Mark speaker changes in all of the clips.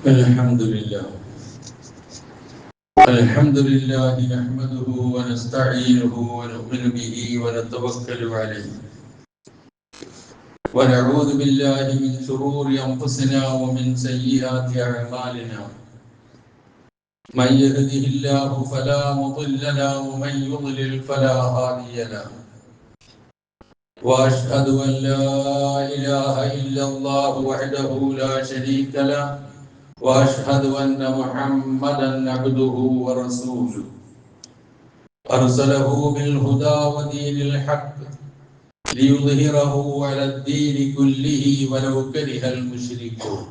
Speaker 1: الحمد لله نحمده ونستعينه ونؤمن به ونتوكل عليه ونعوذ بالله من شرور أنفسنا ومن سيئات أعمالنا من يهده الله فلا مضل له ومن يضلل فلا هادي له وأشهد أن لا إله إلا الله وحده لا شريك له وأشهد أن محمدا عبده ورسوله أرسله بالهدى ودين الحق ليظهره على الدين كله ولو كره المشركون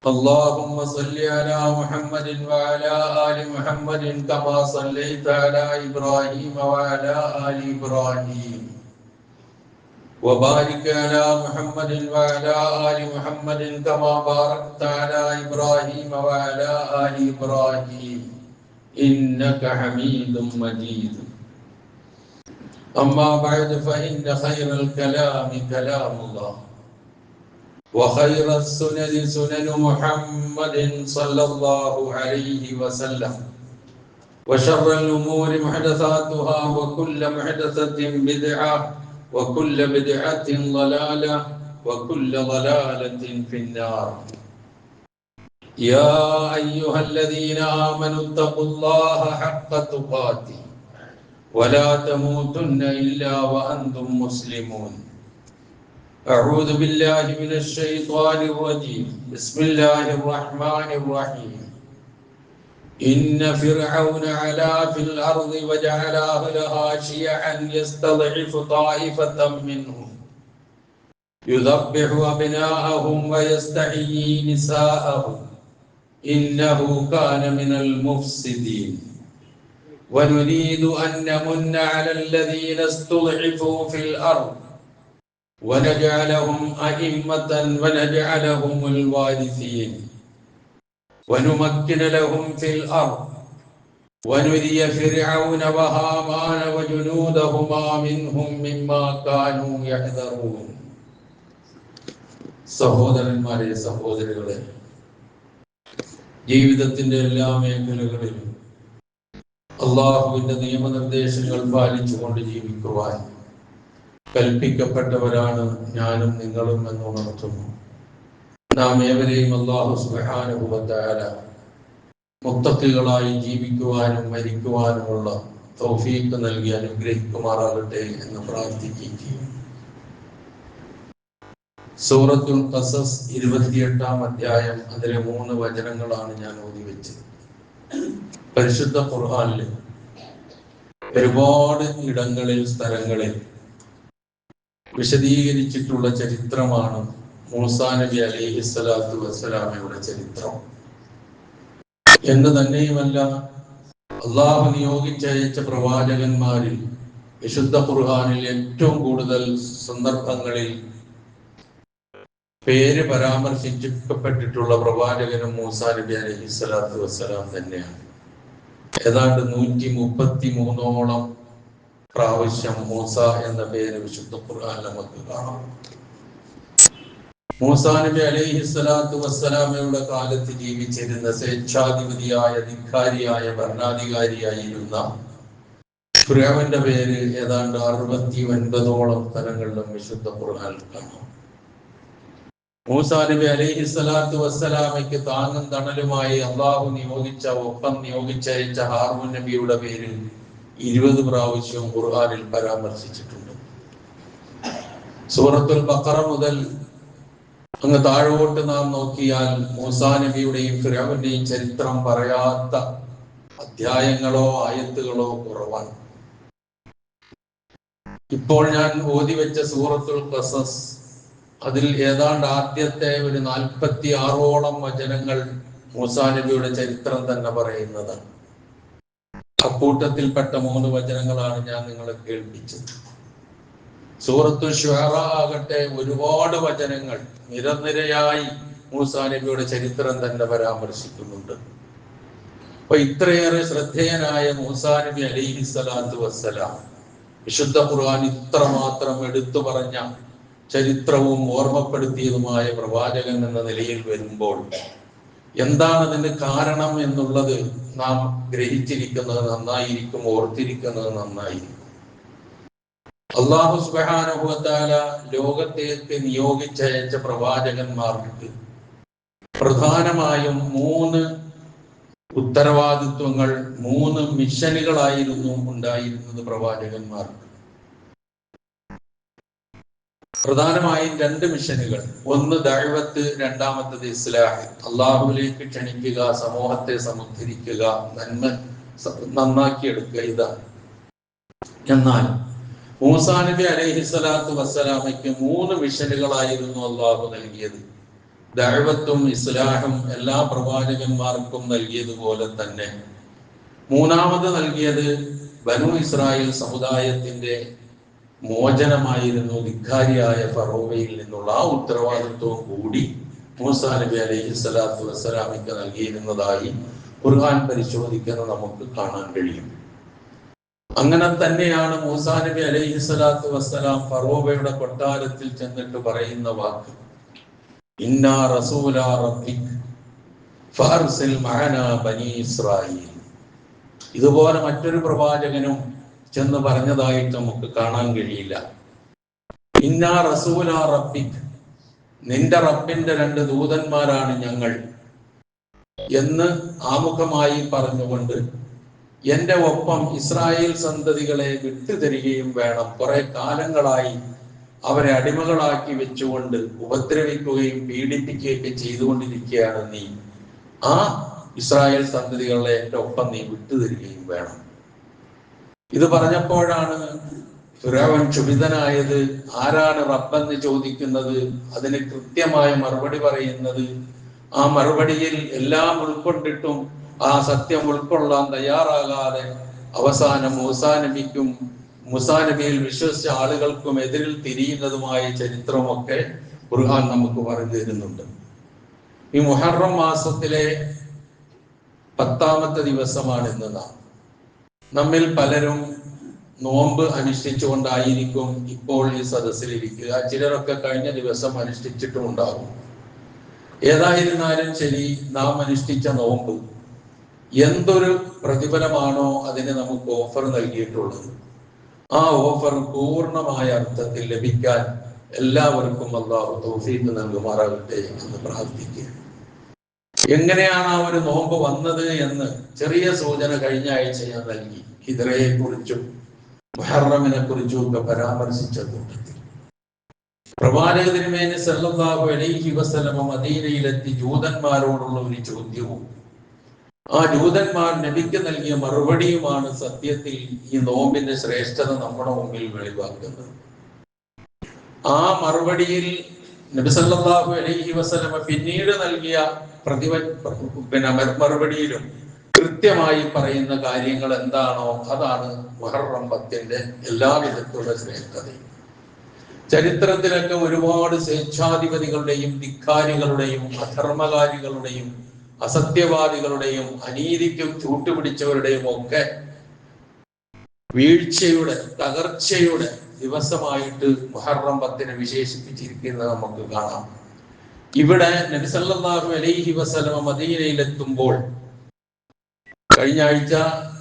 Speaker 1: اللهم صل على محمد وعلى آل محمد كما صليت على إبراهيم وعلى آل إبراهيم وبارك على محمد وعلى آل محمد كما باركت على إبراهيم وعلى آل إبراهيم إنك حميد مجيد أما بعد فإن خير الكلام كلام الله وخير السنن سنن محمد صلى الله عليه وسلم وشر الأمور محدثاتها وكل محدثة بدعة وكل بدعة ضلالة وكل ضلالة في النار يا أيها الذين آمنوا اتقوا الله حق تقاته ولا تموتن إلا وأنتم مسلمون أعوذ بالله من الشيطان الرجيم بسم الله الرحمن الرحيم إن فرعون علا في الأرض وجعل أهلها شيعا يستضعف طائفة منهم يذبح أبناءهم ويستحيي نساءهم إنه كان من المفسدين ونريد أن نمن على الذين استضعفوا في الأرض ونجعلهم أئمة ونجعلهم الوارثين ونمكن لهم في الأرض ونري فرعون وهامان وجنودهما منهم مما كانوا يحذرون സഹോദരന്മാരെ സഹോദരികളെ ജീവിതത്തിന്റെ എല്ലാ മേഖലകളിലും അള്ളാഹുവിന്റെ നിയമനിർദ്ദേശങ്ങൾ പാലിച്ചുകൊണ്ട് ജീവിക്കുവാൻ കൽപ്പിക്കപ്പെട്ടവരാണ് ഞാനും നിങ്ങളും എന്ന് ഉണർത്തുന്നു. നാം ഏവരെയും അല്ലാഹു സുബ്ഹാനഹു വ തആല മുത്തഖികളായി ജീവിക്കുവാനും മരിക്കുവാനുമുള്ള തൗഫീഖ് നൽകി അനുഗ്രഹിക്കുമാറാകട്ടെ എന്ന് പ്രാർത്ഥിക്കുകയും സൂറത്തുൽ ഖസസ് 28-ാം അധ്യായം അതിലെ 3 വചനങ്ങളാണ് ഞാൻ ഓതി വെച്ചത്. പരിശുദ്ധ ഖുർആനിൽ ഒരുപാട് ഇടങ്ങളിൽ സ്ഥലങ്ങളിൽ വിശദീകരിച്ചിട്ടുള്ള ചരിത്രമാണ് മൂസാ നബി അലൈഹിസ്സലാത്തു വസ്സലാമയുടെ ചരിത്രം എന്ന് തന്നെയുമല്ല, അള്ളാഹു നിയോഗിച്ചയച്ച പ്രവാചകന്മാരിൽ വിശുദ്ധ ഖുർആനിൽ ഏറ്റവും കൂടുതൽ സന്ദർഭങ്ങളിൽ പേര് പരാമർശിക്കപ്പെട്ടിട്ടുള്ള പ്രവാചകനും മൂസാ നബി അലൈഹിസ്സലാത്തു വസ്സലാം തന്നെയാണ്. ഏതാണ്ട് 133ഓളം പ്രാവശ്യം മൂസ എന്ന പേര് വിശുദ്ധ ഖുർആൻ നമുക്ക് കാണാം. മൂസാ നബി അലൈഹിസ്സലാത്തു വസ്സലാമയുടെ കാലത്ത് ജീവിച്ചിരുന്ന സ്വേച്ഛാധിപതിയായ ധിക്കാരിയായ ഭരണാധികാരിയായിരുന്ന ഫിർഔന്റെ പേര് ഏതാണ്ട് 69ഓളം സ്ഥലങ്ങളിലും വിശുദ്ധ ഖുർആനിൽ കാണാം. മൂസാ നബി അലൈഹിസ്സലാത്തു വസ്സലാമയ്ക്ക് താങ്ങും തണലുമായി അള്ളാഹു നിയോഗിച്ചയച്ച ഹാറൂൻ നബിയുടെ പേര് 20 പ്രാവശ്യം ഖുർആനിൽ പരാമർശിച്ചിട്ടുണ്ട്. സൂറത്തുൽ ബഖറ മുതൽ അങ്ങ് താഴോട്ട് നാം നോക്കിയാൽ മൂസാ നബിയുടെയും ഫിർഔന്റെയും ചരിത്രം പറയാത്ത അധ്യായങ്ങളോ ആയത്തുകളോ കുറവാണ്. ഇപ്പോൾ ഞാൻ ഓതി വെച്ച സൂറത്തുൽ ഖസസ് അതിൽ ഏതാണ്ട് ആദ്യത്തെ ഒരു 46ഓളം വചനങ്ങൾ മൂസാ നബിയുടെ ചരിത്രം തന്നെ പറയുന്നതാണ്. അക്കൂട്ടത്തിൽപ്പെട്ട 3 വചനങ്ങളാണ് ഞാൻ നിങ്ങളെ കേൾപ്പിച്ചത്. സൂറത്തുൽ ശുഅറ ആകട്ടെ ഒരുപാട് വചനങ്ങൾ നിരനിരയായി മൂസാ നബിയുടെ ചരിത്രം തന്നെ പരാമർശിക്കുന്നുണ്ട്. അപ്പൊ ഇത്രയേറെ ശ്രദ്ധേയനായ മൂസാ നബി അലൈഹിസ്സലാത്തു വസ്സലാം വിശുദ്ധ ഖുർആൻ ഇത്രമാത്രം എടുത്തു പറഞ്ഞ ചരിത്രവും ഓർമ്മപ്പെടുത്തിയതുമായ പ്രവാചകൻ എന്ന നിലയിൽ വരുമ്പോൾ എന്താണ് അതിന്റെ കാരണം എന്നുള്ളത് നാം ഗ്രഹിച്ചിരിക്കുന്നത് നന്നായിരിക്കും, ഓർത്തിരിക്കുന്നത് നന്നായിരിക്കും. അല്ലാഹു സുബ്ഹാനഹു വ തആല ലോകത്തേക്ക് നിയോഗിച്ചയച്ച പ്രവാചകന്മാർക്ക് പ്രധാനമായും 3 ഉത്തരവാദിത്വങ്ങൾ, 3 മിഷനുകളായിരുന്നു ഉണ്ടായിരുന്നത് പ്രവാചകന്മാർക്ക്. പ്രധാനമായും 2 മിഷനുകൾ. ഒന്ന് ദഅവത്ത്, രണ്ടാമത്തത് ഇസ്ലാഹ്. അള്ളാഹുവിലേക്ക് ക്ഷണിക്കുക, സമൂഹത്തെ സമുദ്ധരിക്കുക, നന്മ നന്നാക്കിയെടുക്കുക, ഇതാണ്. എന്നാൽ മൂസാ നബി അലൈഹിസ്സലാത്തു വസ്സലാമയ്ക്ക് 3 മിഷനുകളായിരുന്നു അള്ളാഹു നൽകിയത്. ദഅവത്തും ഇസ്ലാഹും എല്ലാ പ്രവാചകന്മാർക്കും നൽകിയതുപോലെ തന്നെ മൂന്നാമത് നൽകിയത് ബനൂ ഇസ്രായേൽ സമുദായത്തിന്റെ മോചനമായിരുന്നു. ധിക്കാരിയായ ഫറോവയിൽ നിന്നുള്ള ആ ഉത്തരവാദിത്വവും കൂടി മൂസാ നബി അലൈഹിസ്സലാത്തു വസ്സലാമയ്ക്ക് നൽകിയിരുന്നതായി ഖുർആൻ പരിശോധിക്കുന്ന നമുക്ക് കാണാൻ കഴിയും. അങ്ങനെ തന്നെയാണ് മൂസാ നബി അലൈഹിസ്സലാത്തു വസ്സലാം ഫറോവയുടെ കൊട്ടാരത്തിൽ ചെന്നിട്ട് പറയുന്ന വാക്ക്, ഇന്നാ റസൂലാ റബ്ബിക് ഫഅർസിൽ മഅനാ ബനീ ഇസ്രായീൽ. ഇതുപോലെ മറ്റൊരു പ്രവാചകനും ചെന്ന് പറഞ്ഞതായിട്ട് നമുക്ക് കാണാൻ കഴിയില്ല. ഇന്നാ റസൂലാ റബ്ബിക്, നിന്റെ റബ്ബിന്റെ 2 ദൂതന്മാരാണ് ഞങ്ങൾ എന്ന് ആമുഖമായി പറഞ്ഞുകൊണ്ട് എന്റെ ഒപ്പം ഇസ്രായേൽ സന്തതികളെ വിട്ടുതരികയും വേണം. കുറെ കാലങ്ങളായി അവരെ അടിമകളാക്കി വെച്ചുകൊണ്ട് ഉപദ്രവിക്കുകയും പീഡിപ്പിക്കുകയൊക്കെ ചെയ്തുകൊണ്ടിരിക്കുകയാണ് നീ. ആ ഇസ്രായേൽ സന്തതികളെ എന്റെ ഒപ്പം നീ വിട്ടുതരികയും വേണം. ഇത് പറഞ്ഞപ്പോഴാണ് ഫിറഔൻ ക്ഷുഭിതനായത്. ആരാണ് റബ്ബെന്ന് ചോദിക്കുന്നത്, അതിന് കൃത്യമായ മറുപടി പറയുന്നത്. ആ മറുപടിയിൽ എല്ലാം ഉൾക്കൊണ്ടിട്ടും ആ സത്യം ഉൾക്കൊള്ളാൻ തയ്യാറാകാതെ അവസാനം മൂസാ നബിയിൽ വിശ്വസിച്ച ആളുകൾക്കും എതിരിൽ തിരിയുന്നതുമായ ചരിത്രമൊക്കെ ഖുർആൻ നമുക്ക് പറഞ്ഞു തരുന്നുണ്ട്. ഈ മുഹറം മാസത്തിലെ 10ാമത്തെ ദിവസമാണ് ഇന്ന്. നമ്മിൽ പലരും നോമ്പ് അനുഷ്ഠിച്ചുകൊണ്ടായിരിക്കും ഇപ്പോൾ ഈ സദസ്സിലിരിക്കുക. ചിലരൊക്കെ കഴിഞ്ഞ ദിവസം അനുഷ്ഠിച്ചിട്ടുമുണ്ടാകും. ഏതായിരുന്നാലും ശരി, നാം അനുഷ്ഠിച്ച നോമ്പ് എന്തൊരു പ്രതിഫലമാണോ അതിന് നമുക്ക് ഓഫർ നൽകിയിട്ടുള്ളത്, ആ ഓഫർ പൂർണ്ണമായ അർത്ഥത്തിൽ ലഭിക്കാൻ എല്ലാവർക്കും അല്ലാഹു തൗഫീഖ് നൽകുമാറാകട്ടെ എന്ന് പ്രാർത്ഥിക്കുക. എങ്ങനെയാണ് ആ ഒരു നോമ്പ് വന്നത് എന്ന് ചെറിയ സൂചന കഴിഞ്ഞ ആഴ്ച ഞാൻ നൽകി. ഹിജ്റയെ കുറിച്ചും മുഹറമിനെ കുറിച്ചും ഒക്കെ പരാമർശിച്ച കൂട്ടത്തിൽ പ്രവാചക തിരുമേനി സല്ലല്ലാഹു അലൈഹി വസല്ലം മദീനയിലെത്തി ജൂതന്മാരോടുള്ള ഒരു ചോദ്യവും ആ ജൂതന്മാർ നബിക്ക് നൽകിയ മറുപടിയുമാണ് സത്യത്തിൽ ഈ നോമ്പിന്റെ ശ്രേഷ്ഠത നമ്മുടെ മുമ്പിൽ വെളിവാക്കുന്നത്. ആ മറുപടിയിൽ നബി സല്ലല്ലാഹു അലൈഹി വസല്ലം പിന്നീട് നൽകിയ മറുപടിയിലും കൃത്യമായി പറയുന്ന കാര്യങ്ങൾ എന്താണോ അതാണ് മുഹറം 10ന്റെ എല്ലാവിധത്തിലുള്ള ശ്രേഷ്ഠതയും. ചരിത്രത്തിലൊക്കെ ഒരുപാട് സ്വേച്ഛാധിപതികളുടെയും ധിക്കാരികളുടെയും അധർമ്മകാരികളുടെയും അസത്യവാദികളുടെയും അനീതിക്കും ചൂട്ടുപിടിച്ചവരുടെയും ഒക്കെ വീഴ്ചയുടെ തകർച്ചയുടെ ദിവസമായിട്ട് മുഹറം 10നെ വിശേഷിപ്പിച്ചിരിക്കുന്നത് നമുക്ക് കാണാം. ഇവിടെ നബി സല്ലല്ലാഹു അലൈഹി വസല്ലം മദീനയിലെത്തുമ്പോൾ കഴിഞ്ഞ ആഴ്ച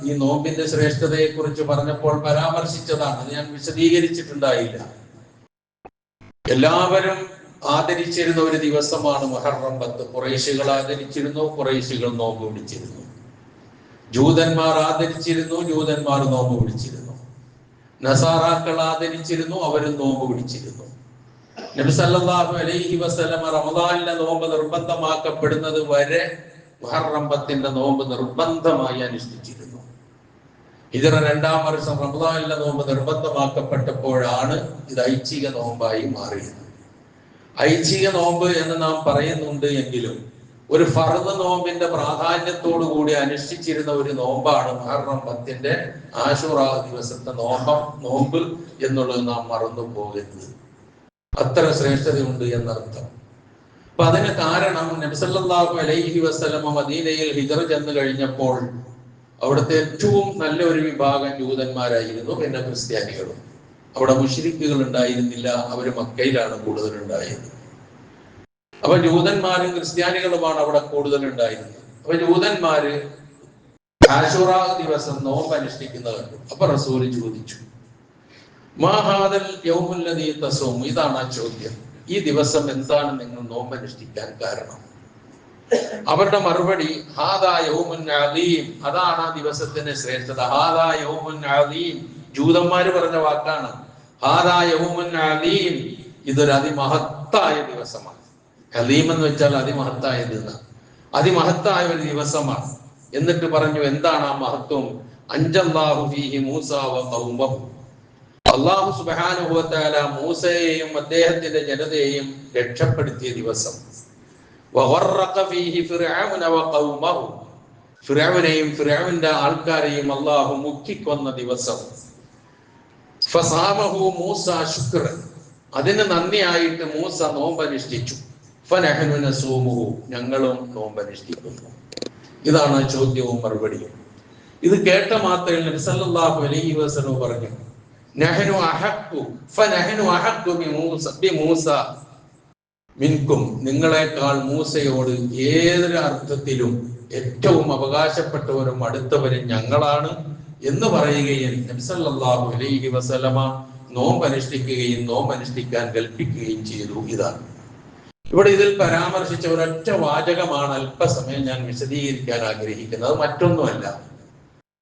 Speaker 1: ഈ നോമ്പിന്റെ ശ്രേഷ്ഠതയെ കുറിച്ച് പറഞ്ഞപ്പോൾ പരാമർശിച്ചതാണ്. അത് ഞാൻ വിശദീകരിച്ചിട്ടുണ്ടായില്ല. എല്ലാവരും ആദരിച്ചിരുന്ന ഒരു ദിവസമാണ് മുഹറം 10. ഖുറൈശികൾ ആദരിച്ചിരുന്നു, ഖുറൈശികൾ നോമ്പ് പിടിച്ചിരുന്നു. ജൂതന്മാർ ആദരിച്ചിരുന്നു, ജൂതന്മാർ നോമ്പ് പിടിച്ചിരുന്നു. നസാറാക്കൾ ആദരിച്ചിരുന്നു, അവരും നോമ്പ് പിടിച്ചിരുന്നു. നബി സല്ലല്ലാഹു അലൈഹി വസല്ലം റമദാനിലെ നോമ്പ് നിർബന്ധമാക്കപ്പെടുന്നത് വരെ മുഹറം 10ന്റെ നോമ്പ് നിർബന്ധമായി അനുഷ്ഠിച്ചിരുന്നു. ഹിജ്റ 2ാം വർഷം റമദാനിലെ നോമ്പ് നിർബന്ധമാക്കപ്പെട്ടപ്പോഴാണ് ഇത് ഐച്ഛിക നോമ്പായി മാറിയത്. ഐച്ഛിക നോമ്പ് എന്ന് നാം പറയുന്നുണ്ട് എങ്കിലും ഒരു ഫർദ് നോമ്പിന്റെ പ്രാധാന്യത്തോടു കൂടി അനുഷ്ഠിച്ചിരുന്ന ഒരു നോമ്പാണ് മുഹറം 10ന്റെ ആശൂറ ദിവസത്തെ നോമ്പ് എന്നുള്ളത് നാം മറന്നു പോകരുത്. അത്ര ശ്രേഷ്ഠതയുണ്ട് എന്നർത്ഥം. അപ്പൊ അതിന് കാരണം നബി സല്ലല്ലാഹു അലൈഹി വസല്ലം മദീനയിൽ ഹിജ്റ ചെന്ന് കഴിഞ്ഞപ്പോൾ അവിടുത്തെ ഏറ്റവും നല്ല ഒരു വിഭാഗം ജൂതന്മാരായിരുന്നു, പിന്നെ ക്രിസ്ത്യാനികളും. അവിടെ മുശ്രിക്കുകൾ ഉണ്ടായിരുന്നില്ല, അവര് മക്കയിലാണ് കൂടുതലുണ്ടായത്. അപ്പൊ ജൂതന്മാരും ക്രിസ്ത്യാനികളുമാണ് അവിടെ കൂടുതലുണ്ടായിരുന്നത്. അപ്പൊ ജൂതന്മാര് ആശുറ ദിവസം നോമ്പ് അനുഷ്ഠിക്കുന്നത് കണ്ടു. അപ്പൊ റസൂൽ ചോദിച്ചു, മാഹാദൽ യൗമുല്ലദീ തസൂം, ഇതാണ് ആ ചോദ്യം, ഈ ദിവസം എന്താണ് നിങ്ങൾ നോമ്പ് അനുഷ്ഠിക്കാൻ കാരണം? അവരുടെ മറുപടി ഹാദാ യൗമുൻ അദീം, അതാണ് ആ ദിവസത്തിന്റെ ശ്രേഷ്ഠത. ഹാദാ യൗമുൻ അദീം, ജൂതന്മാര് പറഞ്ഞ വാക്കാണ്. ഹാദാ യൗമുൻ അദീം, ഇതൊരു അതിമഹത്തായ ദിവസമാണ്. അദീം എന്ന് വെച്ചാൽ അതിമഹത്തായത്, അതിമഹത്തായ ഒരു ദിവസമാണ്. എന്നിട്ട് പറഞ്ഞു, എന്താണ് ആ മഹത്വം? അൻജല്ലാഹു ഫീഹി മൂസ വ ഖൗമഹു, അല്ലാഹു സുബ്ഹാനഹു വ തആല മൂസയെയും അദ്ദേഹത്തിന്റെ ജനതയെയും രക്ഷപ്പെടുത്തിയ ദിവസം. വഗറഖ ഫീഹി ഫിർഔന വ ഖൗമഹു, ഫിർഔനെയും ഫിർഔന്റെ ആൾക്കാരെയും അല്ലാഹു മുക്കിക്കൊന്ന ദിവസം. ഫസാമഹു മൂസ ശുക്രൻ, അതിന് നന്ദിയായിട്ട് മൂസ നോമ്പനുഷ്ഠിച്ചു. ഫനഹ്നു നസൂമുഹു, ഞങ്ങളും നോമ്പനുഷ്ഠിക്കുന്നു. ഇതാണ് ചോദ്യവും മറുപടിയും. ഇത് കേട്ട മാത്രയിൽ നബി സല്ലല്ലാഹു അലൈഹി വസല്ലം പറഞ്ഞു, നഹ്നു അഹഖു ഫനഹ്നു അഹഖു ബിമൂസ മിൻകും, നിങ്ങളെക്കാൾ മൂസയോട് ഏതൊരു അർത്ഥത്തിലും ഏറ്റവും അവകാശപ്പെട്ടവരും അടുത്തവരും ഞങ്ങളാണ് എന്ന് പറയുകയും നബി സല്ലല്ലാഹു അലൈഹി വസല്ലമ നോമ്പനുഷ്ഠിക്കുകയും നോമ്പനുഷ്ഠിക്കാൻ കൽപ്പിക്കുകയും ചെയ്തു. ഇതാണ് ഇവിടെ ഇതിൽ പരാമർശിച്ച ഒരൊറ്റ വാചകമാണ് അല്പസമയം ഞാൻ വിശദീകരിക്കാൻ ആഗ്രഹിക്കുന്നത്. അത് മറ്റൊന്നുമല്ല,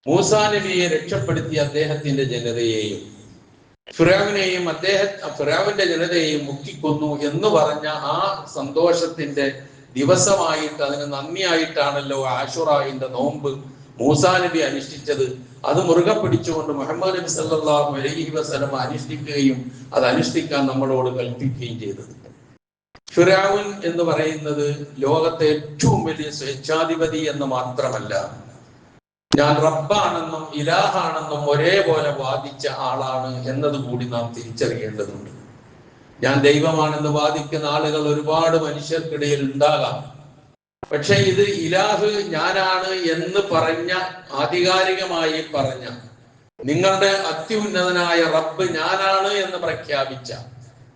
Speaker 1: മൂസാ നബിയെ രക്ഷപ്പെടുത്തിയ അദ്ദേഹത്തിന്റെ ജനതയെയും ഫിറഔനെയും ഫിറഔന്റെ ജനതയെയും മുക്കിക്കൊന്നു എന്ന് പറഞ്ഞ ആ സന്തോഷത്തിന്റെ ദിവസമായിട്ട്, അതിന് നന്ദിയായിട്ടാണല്ലോ ആശുറായിന്റെ നോമ്പ് മൂസാ നബി അനുഷ്ഠിച്ചത്. അത് മുറുകെ പിടിച്ചുകൊണ്ട് മുഹമ്മദ് നബി സല്ലല്ലാഹു അലൈഹി വസല്ലം അനുഷ്ഠിക്കുകയും അത് അനുഷ്ഠിക്കാൻ നമ്മളോട് കൽപ്പിക്കുകയും ചെയ്തത്. ഫിറഔൻ എന്ന് പറയുന്നത് ലോകത്തെ ഏറ്റവും വലിയ സ്വേച്ഛാധിപതി എന്ന് മാത്രമല്ല, ഞാൻ റബ്ബാണെന്നും ഇലാഹാണെന്നും ഒരേപോലെ വാദിച്ച ആളാണ് എന്നതുകൂടി നാം തിരിച്ചറിയേണ്ടതുണ്ട്. ഞാൻ ദൈവമാണെന്ന് വാദിക്കുന്ന ആളുകൾ ഒരുപാട് മനുഷ്യർക്കിടയിൽ ഉണ്ടാകാം. പക്ഷെ ഇത് ഇലാഹ് ഞാനാണ് എന്ന് പറഞ്ഞ, ആധികാരികമായി പറഞ്ഞ, നിങ്ങളുടെ അത്യുന്നതനായ റബ്ബ് ഞാനാണ് എന്ന് പ്രഖ്യാപിച്ച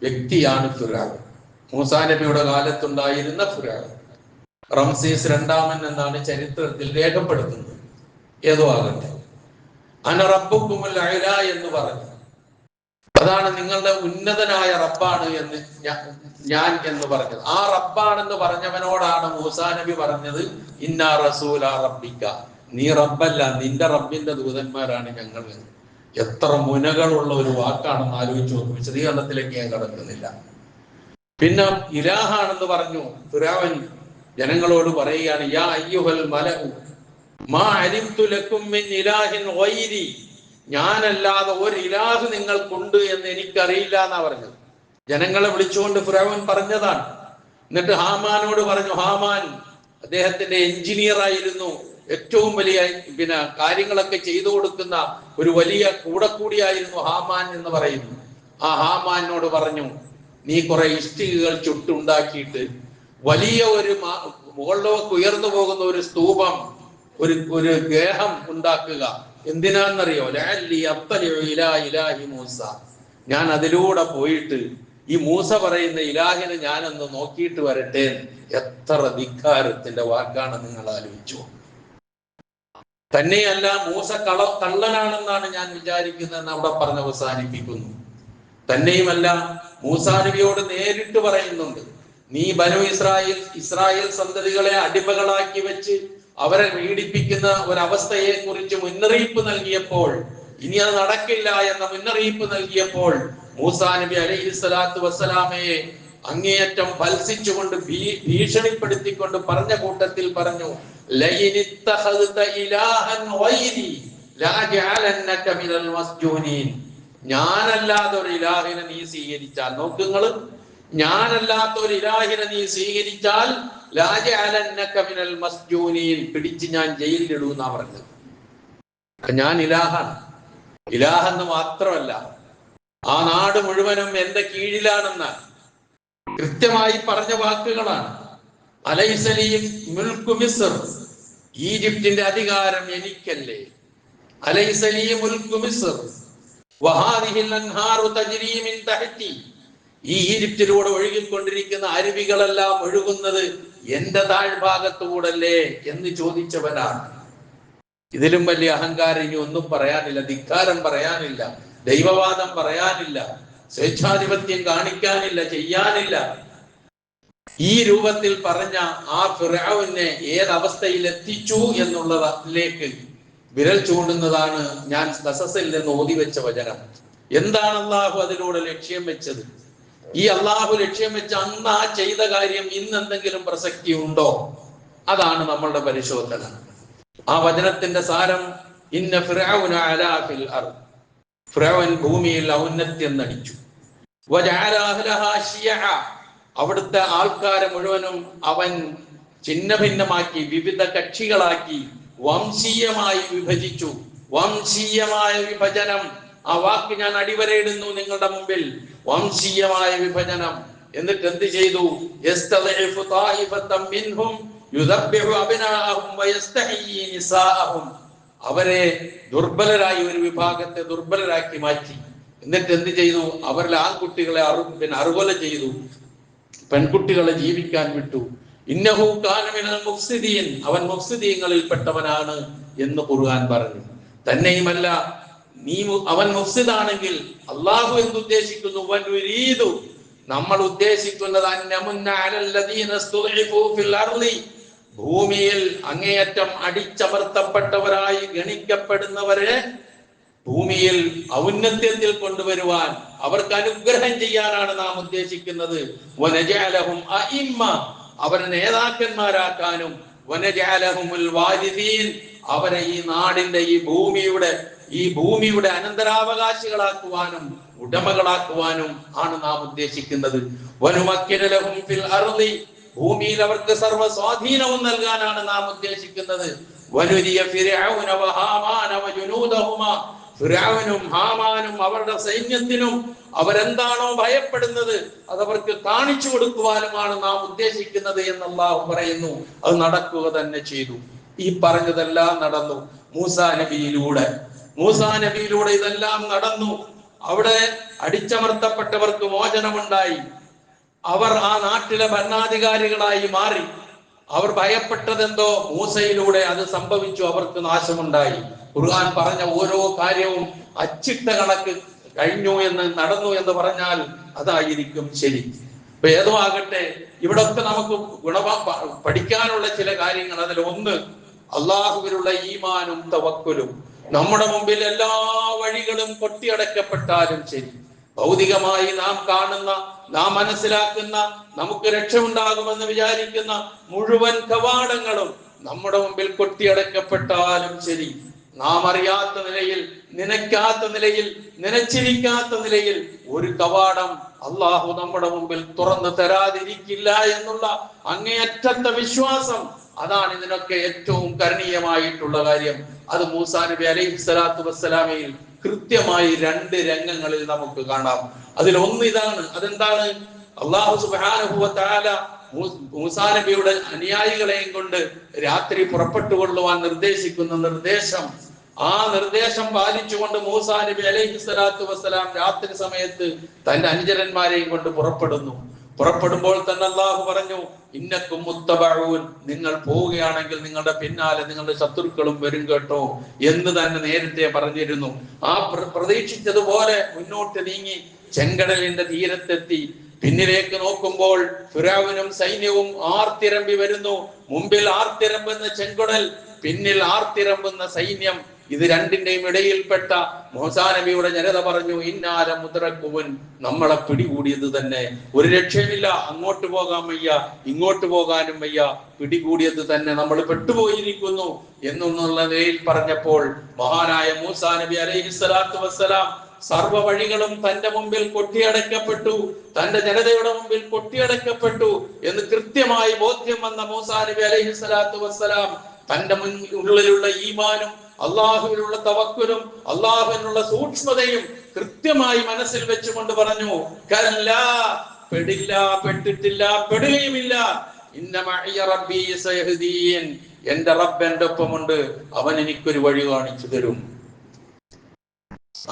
Speaker 1: വ്യക്തിയാണ് ഫിറഔൻ. മൂസാ നബിയുടെ കാലത്തുണ്ടായിരുന്ന ഫിറഔൻ. റംസീസ് രണ്ടാമൻ എന്നാണ് ചരിത്രത്തിൽ രേഖപ്പെടുത്തുന്നത്. ഏതോ ആകട്ടെ, അന റബ്ബുക്കുമുൽ അഅ്ലാ എന്ന് പറഞ്ഞു, അതാണ് നിങ്ങളുടെ ഉന്നതനായ റബ്ബാണ് എന്ന് ഞാൻ എന്ന് പറഞ്ഞത്. ആ റബ്ബാണെന്ന് പറഞ്ഞവനോടാണ് മൂസാ നബി പറഞ്ഞത്, ഇന്നാ റസൂലാ റബ്ബിക, നീ റബ്ബല്ല, നിന്റെ റബ്ബിന്റെ ദൂതന്മാരാണ് ഞങ്ങൾ. എത്ര മുനകളുള്ള ഒരു വാക്കാണെന്ന് ആലോചിച്ച് നോക്കും. വിശദീകരണത്തിലേക്ക് ഞാൻ കടക്കുന്നില്ല. പിന്നെ ഇലാഹാണെന്ന് പറഞ്ഞു ഫിറഔൻ ജനങ്ങളോട് പറയുകയാണ്, യാ അയ്യുഹൽ മലഉ മാ അലിംതു ലക്കും മിൻ ഇലാഹിൻ ഗൈരി, ഞാനല്ലാതെ ഒരു ഇലാഹ് നിങ്ങൾക്കുണ്ട് എന്ന് എനിക്കറിയില്ല എന്നാ പറഞ്ഞത്. ജനങ്ങളെ വിളിച്ചുകൊണ്ട് ഫിറഔൻ പറഞ്ഞതാണ്. എന്നിട്ട് ഹാമാനോട് പറഞ്ഞു, ഹാമാൻ അദ്ദേഹത്തിന്റെ എഞ്ചിനീയർ ആയിരുന്നു, ഏറ്റവും വലിയ കാര്യങ്ങളൊക്കെ ചെയ്തു കൊടുക്കുന്ന ഒരു വലിയ കൂടിയായിരുന്നു ഹാമാൻ എന്ന് പറയുന്നു. ആ ഹാമാനോട് പറഞ്ഞു, നീ കുറെ ഇഷ്ടികകൾ ചുട്ടുണ്ടാക്കിയിട്ട് വലിയ ഒരു മുകളിലേക്ക് ഉയർന്നു പോകുന്ന ഒരു സ്തൂപം, ഒരു ഗേഹം ഉണ്ടാക്കുക. എന്തിനാന്നറിയോ? ഇലാഹി മൂസ, ഞാൻ അതിലൂടെ പോയിട്ട് ഈ മൂസ പറയുന്ന ഇലാഹിനെ ഞാനൊന്ന് നോക്കിയിട്ട് വരട്ടെ. എത്ര ധിക്കാരത്തിന്റെ വാക്കാണ് നിങ്ങൾ ആലോചിച്ചു. തന്നെയല്ല, മൂസ കള്ളനാണെന്നാണ് ഞാൻ വിചാരിക്കുന്നതെന്ന് അവിടെ പറഞ്ഞ് അവസാനിപ്പിക്കുന്നു. തന്നെയുമല്ല, മൂസാ നബിയോട് നേരിട്ട് പറയുന്നുണ്ട്, നീ ബനു ഇസ്രായേൽ സന്തതികളെ അടിമകളാക്കി വെച്ച് അവരെ പീഡിപ്പിക്കുന്ന ഒരവസ്ഥയെ കുറിച്ച് മുന്നറിയിപ്പ് നൽകിയപ്പോൾ, ഇനി അത് നടക്കില്ല എന്ന മുന്നറിയിപ്പ് നൽകിയപ്പോൾ മൂസാ നബി അലൈഹി സ്വലാത്തു വസ്സലാമയെ അങ്ങേയറ്റം ഭത്സിച്ചുകൊണ്ട് ഭീഷണിപ്പെടുത്തിക്കൊണ്ട് പറഞ്ഞ കൂട്ടത്തിൽ പറഞ്ഞു, ഞാനല്ലാത്ത ഒരു ഇലാഹിനെ നീ സ്വീകരിച്ചാൽ, നോക്കുങ്ങൾ, ഞാനല്ലാത്ത ഒരു ഇലാഹിനെ നീ സ്വീകരിച്ചാൽ പിടിച്ച് ഞാൻ ജയിലിലിടൂന്നാ പറഞ്ഞത്. ഞാൻ ഇലാഹാണ്. ഇലാഹെന്ന് മാത്രമല്ല, ആ നാട് മുഴുവനും എന്റെ കീഴിലാണെന്ന് കൃത്യമായി പറഞ്ഞ വാക്കുകളാണ്. അലൈസലിയും മുൽക്കു മിസ്ർ, ഈജിപ്തിന്റെ അധികാരം എനിക്കല്ലേ. അലൈസലിയും മുൽക്കു മിസ്ർ, ഈ ഈജിപ്തിലൂടെ ഒഴുകിക്കൊണ്ടിരിക്കുന്ന അരുവികളെല്ലാം ഒഴുകുന്നത് എന്റെ താഴ്ഭാഗത്തുകൂടല്ലേ എന്ന് ചോദിച്ചവനാണ്. ഇതിലും വലിയ അഹങ്കാരം ഇനി ഒന്നും പറയാനില്ല. ധിക്കാരം പറയാനില്ല, ദൈവവാദം പറയാനില്ല, സ്വേച്ഛാധിപത്യം കാണിക്കാനില്ല, ചെയ്യാനില്ല. ഈ രൂപത്തിൽ പറഞ്ഞ ആ ഫിർഔനെ ഏതവസ്ഥയിൽ എത്തിച്ചു എന്നുള്ളതിലേക്ക് വിരൽ ചൂണ്ടുന്നതാണ് ഞാൻ ഖസസിൽ നിന്ന് ഓതി വെച്ച വചനം. എന്താണ് അള്ളാഹു അതിലൂടെ ലക്ഷ്യം വെച്ചത്? ഈ അള്ളാഹു ലക്ഷ്യം വെച്ച അന്ന് ആ ചെയ്ത കാര്യം ഇന്ന് എന്തെങ്കിലും പ്രസക്തി ഉണ്ടോ? അതാണ് നമ്മളുടെ പരിശോധന. ആ വചനത്തിന്റെ സാരം, ഇന്ന ഫിർഔന അലാ ഫിൽ അർദ്, ഫിർഔൻ ഭൂമിയിൽ ഔന്നത്യം നടിച്ചു. വജഅല അഹ്ലഹാ ശിയഅ, അവിടുത്തെ ആൾക്കാരെ മുഴുവനും അവൻ ഛിന്ന ഭിന്നമാക്കി, വിവിധ കക്ഷികളാക്കി, വംശീയമായി വിഭജിച്ചു. വംശീയമായ വിഭജനം, ആ വാക്ക് ഞാൻ അടിവരയിടുന്നു നിങ്ങളുടെ മുമ്പിൽ. വംശീയമായ വിഭജനം. എന്നിട്ട് എന്ത് ചെയ്തു? യസ്തളിഫു ത്വായിഫതൻ മിൻഹും യുദബ്ബിഹു അബ്നാഅഹും വയസ്തഹയി നിസാഅഹും, അവരെ ദുർബലരായി ഒരു വിഭാഗത്തെ ദുർബലരാക്കി മാറ്റി. എന്നിട്ട് എന്ത് ചെയ്തു? അവരിലെ ആൺകുട്ടികളെ അറുകൊല ചെയ്തു, പെൺകുട്ടികളെ ജീവിക്കാൻ വിട്ടു. ഇന്നഹു കാന മിനൽ മുഫ്സിദീൻ, അവൻ മുഫ്സിദീങ്ങളിൽ പെട്ടവനാണ് എന്ന് ഖുർആൻ പറഞ്ഞു. തന്നെയുമല്ല, അവൻ മുഫ്സിദാണെങ്കിൽ അള്ളാഹു എന്തുദ്ദേശിക്കുന്നു? വനുരീദു, നമ്മൾ ഉദ്ദേശിക്കുന്നത് അന്നമുന്ന അലല്ലദീന സ്തുഇഫു ഫിൽ അർളി, ഭൂമിയിൽ അങ്ങേയറ്റം അടിച്ചമർത്തപ്പെട്ടവരായി ഗണിക്കപ്പെടുന്നവരെ ഭൂമിയിൽ ഔന്നത്യത്തിൽ കൊണ്ടുവരുവാൻ, അവർക്ക് അനുഗ്രഹം ചെയ്യാനാണ് നാം ഉദ്ദേശിക്കുന്നത്. വനജഅലഹും അഇമ്മ, അവരെ നേതാക്കന്മാരാക്കാനും, വനജഅലഹുൽ വാരിദീൻ, അവരെ ഈ നാടിന്റെ ഈ ഭൂമിയുടെ അനന്തരാവകാശികളാക്കുവാനും ഉടമകളാക്കുവാനും ആണ് നാം ഉദ്ദേശിക്കുന്നത്. വനുമക്കിന ലഹും ഫിൽ അർളി, ഭൂമിയിൽ അവർക്ക് സർവ്വ സ്വാധീനവും നൽകാനാണ് നാം ഉദ്ദേശിക്കുന്നത്. വനുരിയ ഫിർഔന വഹാമാന വജുനൂദഹുമാ, ഫിർഔനും ഹാമാനും അവരുടെ സൈന്യത്തിനും അവരെന്താണോ ഭയപ്പെടുന്നത് അതവർക്ക് കാണിച്ചു കൊടുക്കുവാനുമാണ് നാം ഉദ്ദേശിക്കുന്നത് എന്ന് അല്ലാഹു പറയുന്നു. അത് നടക്കുക തന്നെ ചെയ്തു. ഈ പറഞ്ഞതെല്ലാം നടന്നു മൂസാ നബിയിലൂടെ ഇതെല്ലാം നടന്നു. അവിടെ അടിച്ചമർത്തപ്പെട്ടവർക്ക് മോചനമുണ്ടായി. അവർ ആ നാട്ടിലെ ഭരണാധികാരികളായി മാറി. അവർ ഭയപ്പെട്ടതെന്തോ മൂസയിലൂടെ അത് സംഭവിച്ചു, അവർക്ക് നാശമുണ്ടായി. ഖുർആൻ പറഞ്ഞ ഓരോ കാര്യവും അച്ചിട്ട കണക്ക് കഴിഞ്ഞു എന്ന് നടന്നു എന്ന് പറഞ്ഞാൽ അതായിരിക്കും ശരി. ഇപ്പൊ ഏതോ ആകട്ടെ, ഇവിടൊക്കെ നമുക്ക് പഠിക്കാനുള്ള ചില കാര്യങ്ങൾ. അതിൽ ഒന്ന്, അള്ളാഹുവിലുള്ള ഈമാനും തവക്കുലും. നമ്മുടെ മുമ്പിൽ എല്ലാ വഴികളും കൊട്ടിയടക്കപ്പെട്ടാലും ശരി, ഭൗതികമായി നാം കാണുന്ന, നാം മനസ്സിലാക്കുന്ന, നമുക്ക് രക്ഷമുണ്ടാകുമെന്ന് വിചാരിക്കുന്ന മുഴുവൻ കവാടങ്ങളും നമ്മുടെ മുമ്പിൽ കൊട്ടിയടക്കപ്പെട്ടാലും ശരി, നാം അറിയാത്ത നിലയിൽ, നനയ്ക്കാത്ത നിലയിൽ, നനച്ചിരിക്കാത്ത നിലയിൽ ഒരു കവാടം അള്ളാഹു നമ്മുടെ മുമ്പിൽ തുറന്നു തരാതിരിക്കില്ല എന്നുള്ള അങ്ങേയറ്റത്തെ വിശ്വാസം, അതാണ് ഇതിനൊക്കെ ഏറ്റവും കരണീയമായിട്ടുള്ള കാര്യം. അത് മൂസാ നബി അലൈഹിസ്സലാത്തു വസ്സലാമയിൽ കൃത്യമായി 2 രംഗങ്ങളിൽ നമുക്ക് കാണാം. അതിലൊന്ന് ഇതാണ്. അതെന്താണ്? അല്ലാഹു സുബ്ഹാനഹു വ തആല മൂസാ നബിയുടെ അനുയായികളെയും കൊണ്ട് രാത്രി പുറപ്പെട്ടുകൊള്ളുവാൻ നിർദ്ദേശിക്കുന്ന നിർദ്ദേശം, ആ നിർദ്ദേശം പാലിച്ചുകൊണ്ട് മൂസാ നബി അലൈഹിസ്സലാത്തു വസ്സലാം രാത്രി സമയത്ത് തന്റെ അനുചരന്മാരെയും കൊണ്ട് പുറപ്പെടുമ്പോൾ തന്നെ അല്ലാഹു പറഞ്ഞു, ഇന്നക്കും മുത്തബഊൻ, നിങ്ങൾ പോവുകയാണെങ്കിൽ നിങ്ങളുടെ പിന്നാലെ നിങ്ങളുടെ ശത്രുക്കളും വരും കേട്ടോ എന്ന് തന്നെ നേരത്തെ പറഞ്ഞിരുന്നു. ആ പ്രതീക്ഷിച്ചതുപോലെ മുന്നോട്ട് നീങ്ങി ചെങ്കടലിന്റെ തീരത്തെത്തി. പിന്നിലേക്ക് നോക്കുമ്പോൾ ഫിറഔനും സൈന്യവും ആർത്തിരമ്പി വരുന്നു. മുമ്പിൽ ആർത്തിരമ്പുന്ന ചെങ്കടൽ, പിന്നിൽ ആർത്തിരമ്പുന്ന സൈന്യം. ഇത് രണ്ടിന്റെയും ഇടയിൽപ്പെട്ട മൂസാ നബിയുടെ ജനത പറഞ്ഞു, ഇന്നാല മുദ്റക്കുവൻ, നമ്മളെ പിടികൂടിയത് തന്നെ, ഒരു രക്ഷയുമില്ല. അങ്ങോട്ട് പോകാൻ വയ്യ, ഇങ്ങോട്ട് പോകാനും വയ്യ, പിടികൂടിയത് തന്നെ, നമ്മൾ പെട്ടുപോയിരിക്കുന്നു എന്നുള്ള നിലയിൽ പറഞ്ഞപ്പോൾ മഹാനായ മൂസാ നബി അലൈഹിസ്സലാത്തു വസ്സലാം സർവ്വ വഴികളും തന്റെ മുമ്പിൽ കൊട്ടിയടക്കപ്പെട്ടു, തന്റെ ജനതയുടെ മുമ്പിൽ കൊട്ടിയടക്കപ്പെട്ടു എന്ന് കൃത്യമായി ബോധ്യം വന്ന മൂസാ നബി അലൈഹിസ്സലാത്തു വസ്സലാം തന്റെ ഉള്ളിലുള്ള ഈമാനും അള്ളാഹുവിനുള്ള തവക്കുലും അള്ളാഹുവിനുള്ള സൂക്ഷ്മതയും കൃത്യമായി മനസ്സിൽ വെച്ചുകൊണ്ട് പറഞ്ഞു, കല്ലാ, പെടില്ല, പെട്ടിട്ടില്ല, പെടുകയുമില്ല. ഇന്ന മഅയ റബ്ബി സയഹ്ദീൻ, എന്റെ റബ്ബ് എന്റെ ഒപ്പമുണ്ട്, അവൻ എനിക്കൊരു വഴി കാണിച്ചു തരും.